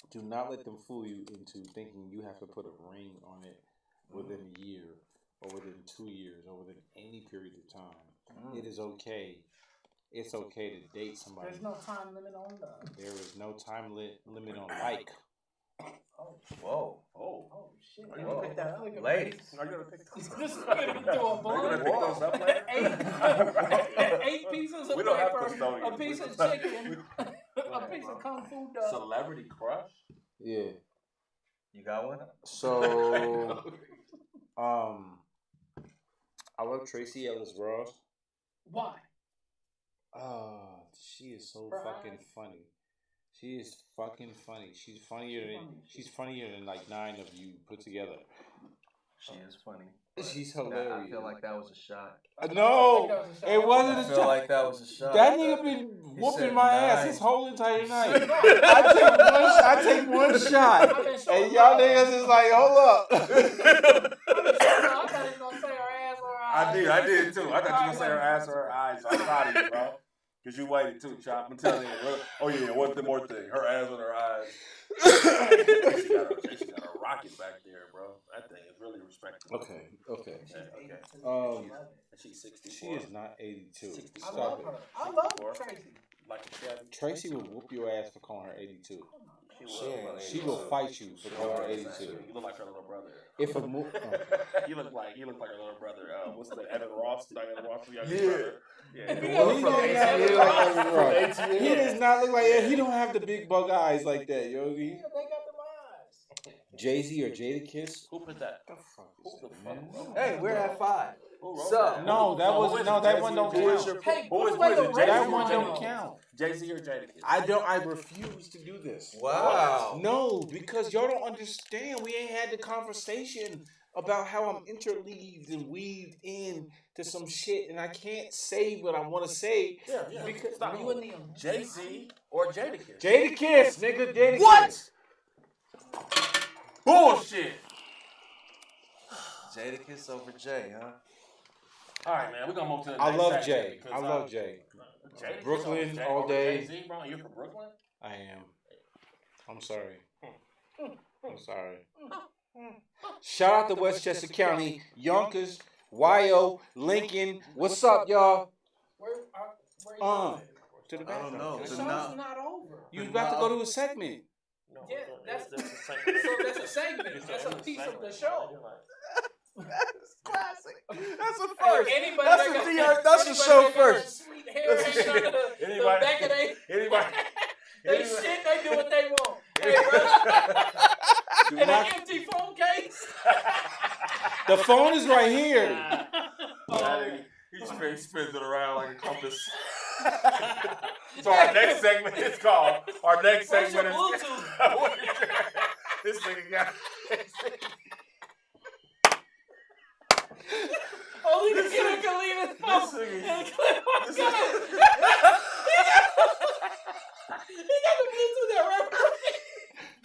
Do not let them fool you into thinking you have to put a ring on it within a year or within 2 years or within any period of time. It is okay. It's okay to date somebody. There's no time limit on that. There is no time limit on like. Whoa. Oh shit. Are you gonna pick that up? Ladies. Are you gonna pick those up? This is going to do a blunt. pick those up later? 8 pieces of We don't have paper, custodians. a piece of chicken, a piece of kung fu duck. Celebrity crush? Yeah. You got one? So, I love Tracy Ellis Ross. Why? She is so Her fucking eyes. funny. She is fucking funny. She's funnier than like 9 of you put together. She is funny. She's hilarious. I feel like that was a shot. No, it wasn't I a feel shot. like that was a shot. That nigga been He whooping said my ass 9. his whole entire night. I take one shot, and y'all niggas is like, hold up. I thought he was going to say her ass or her eyes. I did too. I thought you were gonna say her ass or her eyes. I'm proud of you, bro. Because you waited too, Chop. I'm telling you. What's the more thing? Her ass or her eyes? She got a rocket back there, bro. That thing is really respectable. Okay. She's 64. She is not 82. I Stop love it. her. I love Tracy. Like a Chevy. Tracy will whoop your ass for calling her 82. She will will fight you for calling her 82. You look like her little brother. If a movie, You look like her little brother. What's the Evan Ross? Diana Ross? Yeah. He does not look like that. He don't have the big bug eyes like that, yo. Yeah, they got the eyes. Jay-Z or Jadakiss. Who put that? Who the fuck? Hey, we're at 5. So No, that one don't count. Hey, Who is That one don't count. Jay-Z or Jadakiss? I refuse to do this. Wow. No, because y'all don't understand. We ain't had the conversation about how I'm interleaved and weaved in to some shit, and I can't say what I want to say. Yeah. Because Stop. You and them. Jay-Z or Jadakiss? Jadakiss, nigga, Jadakiss. What? Bullshit. Jadakiss over Jay, huh? All right, man. We're gonna move to the I next love section Jay. because, I love Jay. Jadakiss Brooklyn over Jay, all over day. Jay-Z, bro. You're from Brooklyn? I am. I'm sorry. I'm sorry. Shout out to Westchester County, Yonkers, YO, Lincoln. What's up, y'all? Where you going? To the I bathroom. don't know. The The show's now- not over. You was about to go to a segment. No, Yeah, that's a so that's a segment. That's a piece of the show. That's classic. That's a Hey, first. anybody That's that a got- DR. That's a anybody show that got first. that Sweet hair hanging under the Anybody- back of Anybody? they shit. They do what they want. Hey, bro. And an empty phone case. The phone is right here. He spins it around like a compass. So our next segment is called. Our next Where's segment your is. Bluetooth? This nigga got. Only the kid can leave his phone. This He got the Bluetooth that right.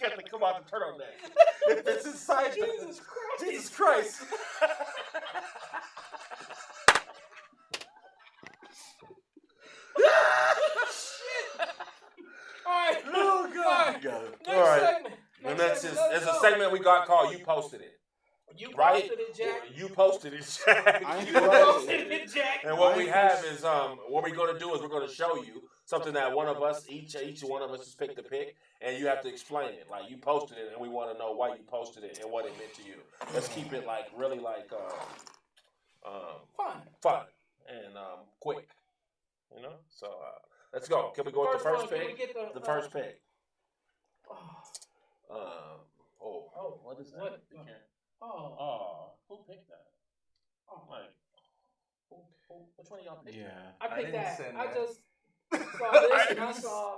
got to come out the turtleneck. It's inside. Jesus Christ. Alright. Oh God. Next All right. segment. And Next that's segment. it's Let's a go. segment we got called "You Posted It." You Right? posted it, Jack. You posted it, Jack. I You posted it, Jack. And what we have is what we're going to do is we're going to show you something that one of us, each one of us has picked a pick, and you have to explain it. Like you posted it, and we want to know why you posted it and what it meant to you. Let's keep it like really like fun and quick, you know. So let's go. Can we go with the first one, can we pick? get The first pick. Oh, What is that? what? You can't- Oh. Oh, who picked that? Oh. Like, which one of y'all picked? Yeah. I I picked didn't that. send I that. just saw this and I saw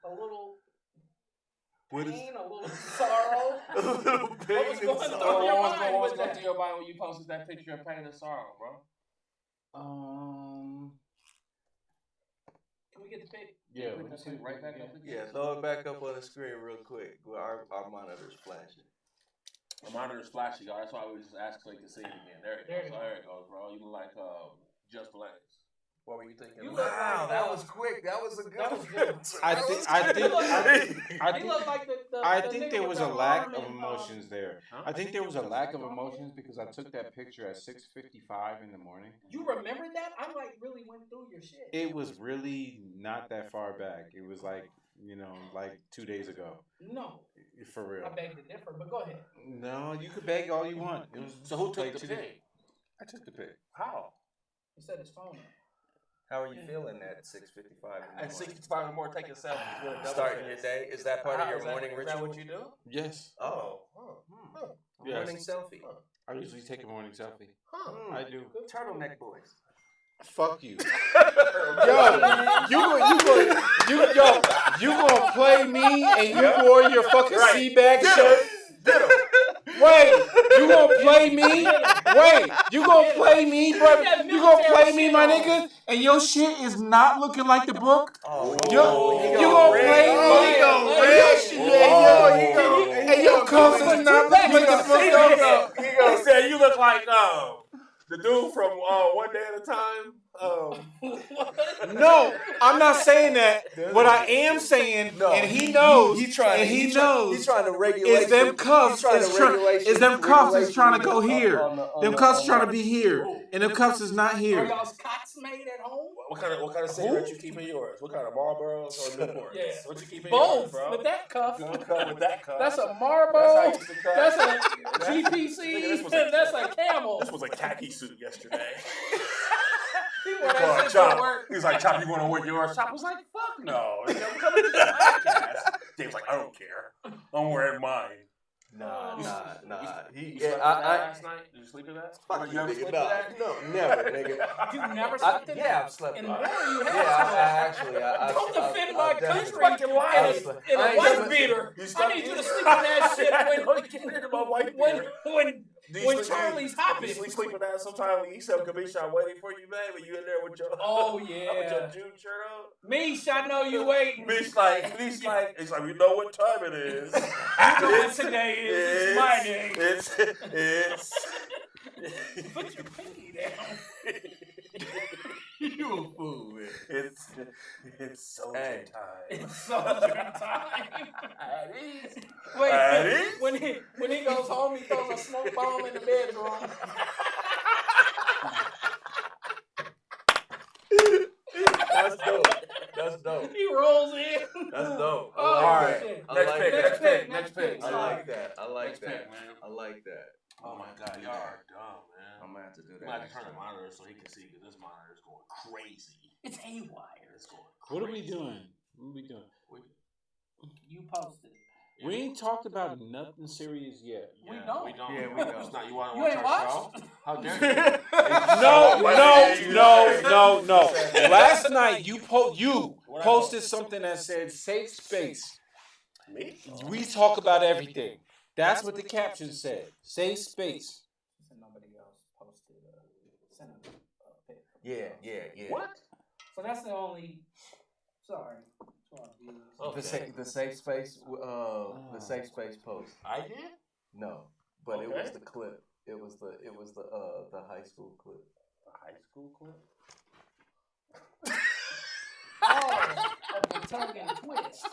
a little pain, a little sorrow. A little What pain was and going sorrow. through your What was mind going with through that? your mind when you posted that picture of pain and sorrow, bro? Can we get the pick? Yeah. Put that shit right back up again. Yeah, throw it back up on the screen real quick. Our monitor's flashing. The monitor's flashy, y'all. That's why we just asked so you can see it again. There it goes. There it goes, bro. You look like Just Blaze. What were you thinking? You look Wow, like, that was quick. That was a good that was one. good. I He looked like I the think nigga there with was the a lack arm of and, emotions there. Huh? I think there was a lack of emotions because I took that picture at 6:55 in the morning. You remember that? I like really went through your shit. It was really not that far back. It was like, like 2 days ago. No, For real. I beg to differ, but go ahead. No, you could beg all you want. It was So who took like the 2 days. pick? I took the pick. How? He said his phone. How are you feeling at 6:55? At 65 and more taking selfies. With a double Starting your face. day? Is that part of How- your is that- morning is ritual? that what you do? Yes. Oh, Yes. morning selfie. I usually take a morning selfie. Hmm. I do. Turtleneck boys. Fuck you. You gonna play me and you wore your fucking Seabag shirt? Wait, you gonna play me? Wait, you gonna play me, bro? You gonna play me, my nigga? And your shit is not looking like the book? Oh, You gonna play me? And your cuffs is not looking like the book? He said you look like the dude from One Day at a Time. No, I'm not saying that. What I am saying, and he knows, He's trying to regulate. is them cuffs trying is them cuffs is trying to go here. Them cuffs trying to be here, and them cuffs is not Are here. y'all's cots made at home? What kind of cigarette you keep in yours? What kind of Marlboros or Newports? Yeah. What you keep in Both yours, bro? with that cuff. Good cup with that cup. That's a That's how Marlboro. you used to cut. That's a Nigga, this GPC. was a- That's a Camel. This was a khaki suit yesterday. He wore that shit to Chop. work. He was like, Chop, you want to wear yours? Chop was like, fuck no. I'm coming to the podcast. Dave's like, I don't care. I'm wearing mine. Nah. You slept in that last night? Did you sleep in that? Fuck you, ever nigga. slept in Nah, that? no, never, nigga. You never slept in Yeah, I've slept in war, that. you had Yeah, Don't defend my country fucking in lying. a white beater. I need you to sleep in that shit when Charlie's hopping. You sleep in that sometime when you sell Kabish, waiting for you, man, when you in there with your with your June shirt on. Mish, I know you waiting. Mish like, it's like, we know what time it is. You know what today is. It's my day. It's. Put your pinky down. You a fool, man. It's soldier time. It's soldier time. Wait, when he goes home, he throws a smoke bomb in the bedroom. That's dope. He rolls in. That's dope. Oh, all right. shit. Next pick. I like that. Man. I like that. Oh my God, y'all are dumb, man. I'm gonna have to do that. I'm gonna have to turn the monitor so he can see because this monitor is going crazy. It's haywire. It's going crazy. What are we doing? You posted it. We ain't talked about nothing serious yet. We don't. Yeah, we don't. It's not, you want to You watch ain't our watched? show? How dare you? No. Last night you posted something that said safe space. Me? We talk about everything. That's what the caption said. Safe space. Nobody else posted sent a pic. Yeah. What? So that's the only. Sorry. Okay. The safe space. The safe space post. I did? No, but Okay. it was the clip. It was the high school clip. The high school clip? Of the tongue and twist.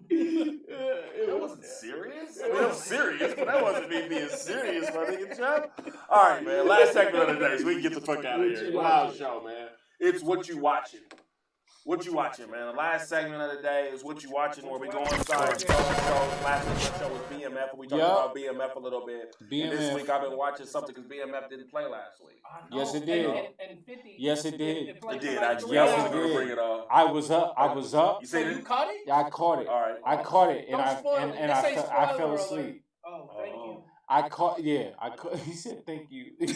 That wasn't serious? I mean, that was serious, but that wasn't me being serious, my nigga Chuck. All right, man. Last segment of the day, so we can get the fuck out of here. Loud show, man. It's what you watching. What you watching, man? The last segment of the day is what you watching, where we go inside. Last week's show was BMF, and we talked about BMF a little bit. And this week I've been watching something because BMF didn't play last week. Yes, it did. And 50. Yes, it did. It It did. I was Yes, it going to did. bring it up. I was up. You So see you it? caught it? Yeah, I caught it. All right. I caught it, and Don't spoil it. This ain't I spoiler fell alert. asleep. Oh, thank you. I caught. He said thank you. He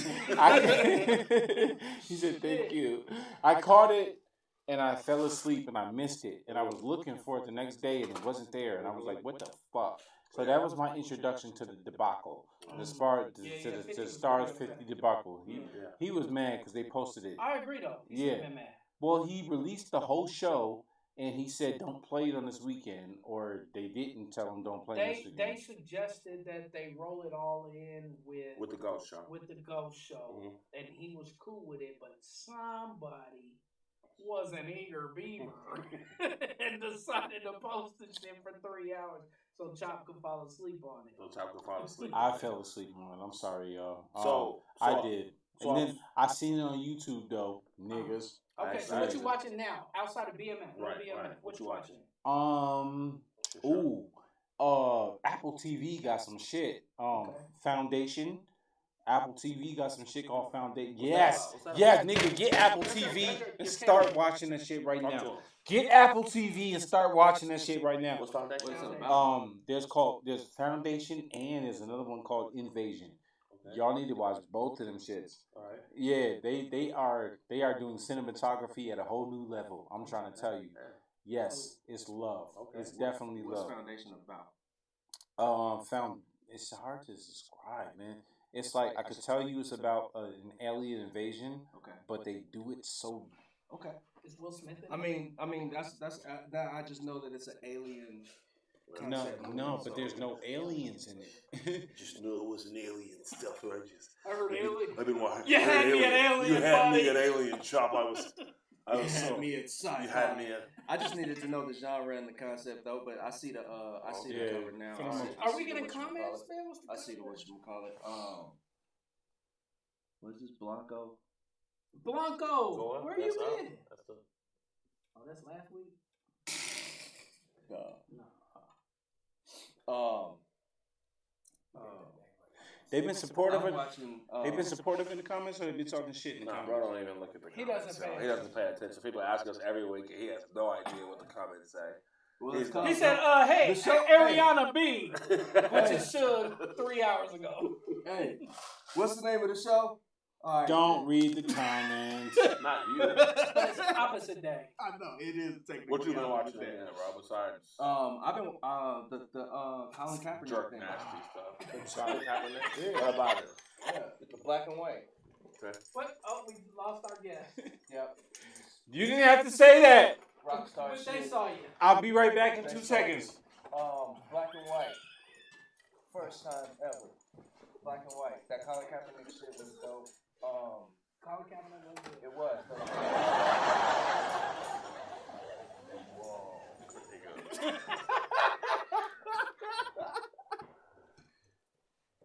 said thank you. I caught it. And I fell asleep and I missed it. And I was looking for it the next day and it wasn't there. And I was like, what the fuck? So that was my introduction to the debacle. The Stars 50 debacle. He was mad because they posted it. I agree though. Yeah. Well, he released the whole show and he said don't play it on this weekend, or they didn't tell him don't play it this weekend. They suggested that they roll it all in with the Ghost Show. Mm-hmm. And he was cool with it, but somebody was an eager beaver and decided to post the shit for 3 hours so Chop could fall asleep on it. I fell asleep on it. I'm sorry, y'all. So I did. And then I seen it on YouTube though, niggas. Okay, so what you watching now outside of BMF? Right. What you watching? Apple TV got some shit. Foundation. Apple TV got some shit called Foundation. Yes, nigga, get Apple TV and start watching that shit right now. Get Apple TV and start watching that shit right now. What's Foundation? There's Foundation and there's another one called Invasion. Okay. Y'all need to watch both of them shits. All right. Yeah, they are doing cinematography at a whole new level. I'm trying to tell you. Yes, it's love. Okay. It's definitely love. What's Foundation about? It's hard to describe, man. It's like I could tell you it's about an alien invasion, but they do it so. Okay. Is Will Smith in it? I mean that's that. I just know that it's an alien. No, but there's no aliens in it. Just knew it was an alien stuff. I heard alien. I've been watching. You had me at alien. You had me at alien Chop. I was you had me at sci-fi. You had me at. I just needed to know the genre and the concept though, but I see the the cover now. Are we getting comments, man? I see the whatchamacallit. What is this, Blanco? Blanco, where you been? Oh, that's last week. They've been supportive. They've been supportive in the comments, or they've been talking shit in the comments. Bro, don't even look at the comments. He doesn't pay attention. People ask us every week, and he has no idea what the comments say. He said, hey, Ariana B, which is Suge 3 hours ago. Hey, what's the name of the show? All right. Don't read the comments. Not you. But it's opposite day. I know it is technically. What you been watching then, Rob? Besides I've been the Colin Kaepernick jerk thing. nasty stuff. Colin Kaepernick. Yeah. What about it? Yeah, the black and white. Okay. What? Oh, we lost our guest. Yep. You didn't have to say that. Rockstar But they shit. saw you. I'll be right back in 2 seconds. Black and white. First time ever. Black and white. That Colin Kaepernick shit was dope. Colin Kaepernick was good. It was.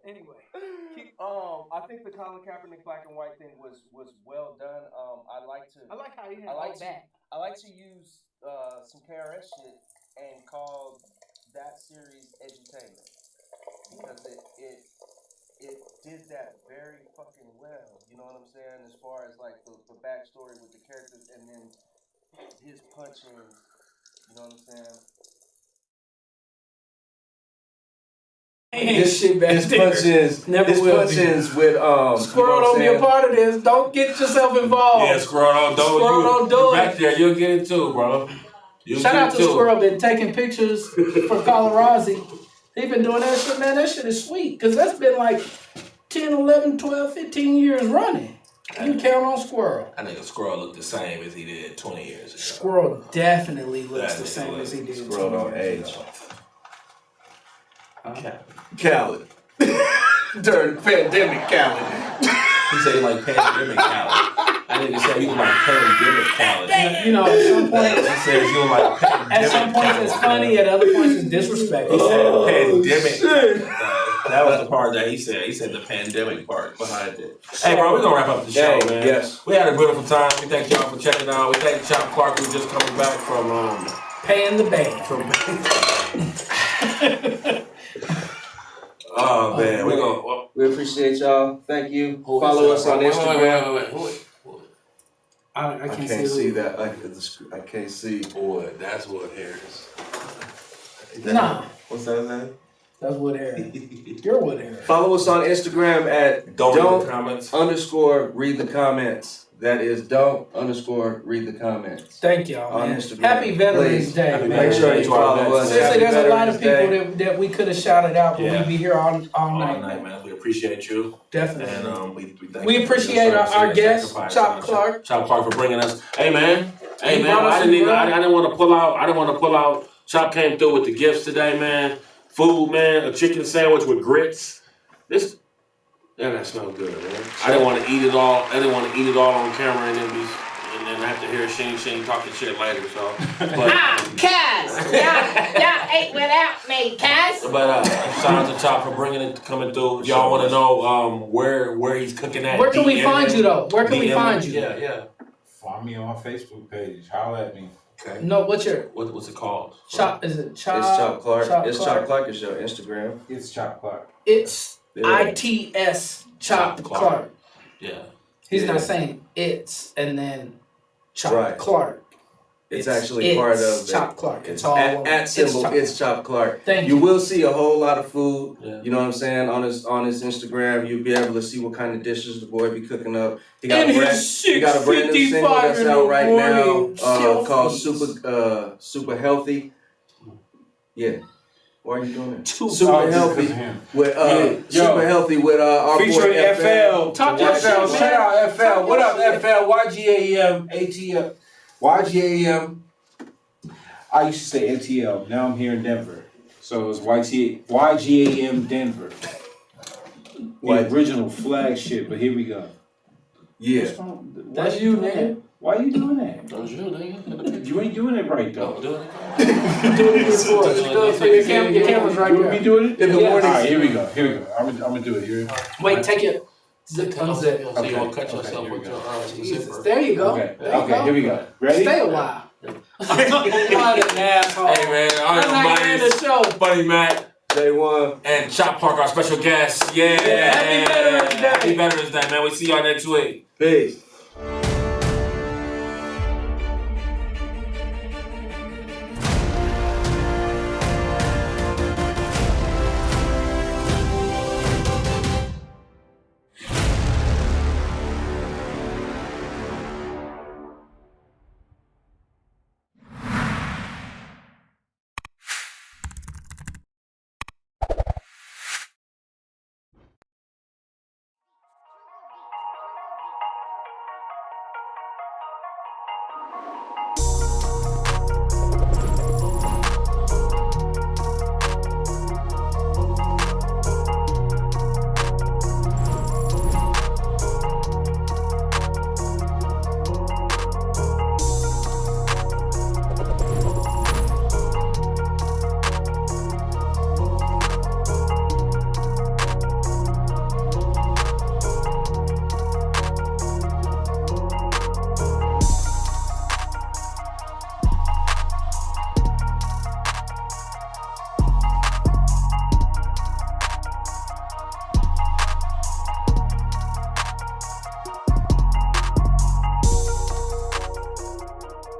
Anyway. I think the Colin Kaepernick black and white thing was well done. I like how you I like to use some KRS shit and call that series edutainment because it did that very fucking well. You know what I'm saying? As far as like the backstory with the characters and then his punching. You know what I'm saying? This shit back His punches with Squirrel, don't be a part of this. Don't get yourself involved. Yeah, Squirrel, don't do it. Back there, you'll get it too, bro. Shout out to Squirrel, been taking pictures for Colorado. He been doing that shit, man. That shit is sweet. Because that's been like 10, 11, 12, 15 years running. You count on Squirrel. I think a Squirrel looked the same as he did 20 years ago. Squirrel definitely looks the same as he did. Squirrel don't age. Khaled. During the pandemic, Khaled. He said he like pandemic Khaled. I think he said he was like pandemic Khaled. You know, at some point, He said he was like pandemic. at some points it's funny, at other points it's disrespectful. He said pandemic. That was the part that he said. He said the pandemic part behind it. Hey, bro, we're going to wrap up the show, man. Yes. We had a beautiful time. We thank y'all for checking out. We thank Chop Clark who's just coming back from Paying the band. Oh, man. We're going We appreciate y'all. Thank you. Follow us on Instagram. Wait. I I can't see that. I can't see. Boy, that's what Harris. Nah, What's that name? that's Wood Aaron. You're Wood Aaron. Follow us on Instagram at Don't read the comments. _read the comments. That is don't_read the comments. Thank y'all, On man. Instagram. Happy Veterans Please. Day, Happy man. Make Veterans sure Day you to our follow vets. us. Seriously, Happy there's a lot of Veterans people Day. that we could have shouted out, but Yeah. we'd be here all All night. night, man. We appreciate you. Definitely. And we thank We you for appreciate your our service, guest, sacrifice, Chop Clark. Chop Clark for bringing us. Hey man, He brought us I some didn't grub. I didn't want to pull out. I didn't want to pull out. Chop came through with the gifts today, man. Food, man. A chicken sandwich with grits. That smells good, man. I didn't want to eat it all. I didn't want to eat it all on camera and then have to hear Shane talking shit later. So, but, Cuz, y'all ate without me, cuz. but shout out to Chop for coming through. If y'all want to know where he's cooking at. Where can we DM find him. you, though? Where can we DM find him. you? Yeah. Find me on my Facebook page. Holla at me. Okay. No, what's your What's it called? Chop? Is it Chop? It's Chop Clark. Chop It's Clark. Chop Clark is your Instagram. It's Chop Clark. It's Yeah. ITS Chop Chop Clark. Clark. Yeah. He's not saying it's and then Chop Right. Clark. It's actually part of Chop Clark. It's all at symbol. It's Chop Clark. Thank You you. will see a whole lot of food. Yeah. You know what I'm saying on his Instagram. You'll be able to see what kind of dishes the boy be cooking up. He got And a brand, his he got a brand new single 6:55 that's in the out right now morning. called Selfies. Super Healthy. Yeah. Why are you doing that? Super Super Healthy with Super Healthy with our boy Featuring FL. Talk your shit, FL. man. Shout out Talk FL. What your up, shit. FL? YGAM ATL. YGAM. I used to say ATL. Now I'm here in Denver. So it's YGAM Denver. The original flagship, but here we go. Yeah. That's you, nigga. Why are you doing that? That was you, nigga. You ain't doing it right, though. Do it. Do it for us. Do it for your camera's right You want me there. doing it? In the Yeah. morning. All right, here we go. I'm gonna do it. Here. Wait, take it. Zip, unzip. So you won't cut Okay, yourself here we with go. your Jesus. zipper. There you go. Okay. There you Okay. Here we go. Ready? Stay a while. What an asshole. Hey man, I'm not getting the show. Buddy Matt J1. and Chop Park, our special guest. Yeah. Happy Veterans Day. Happy Veterans Day, man. We see y'all next week. Peace.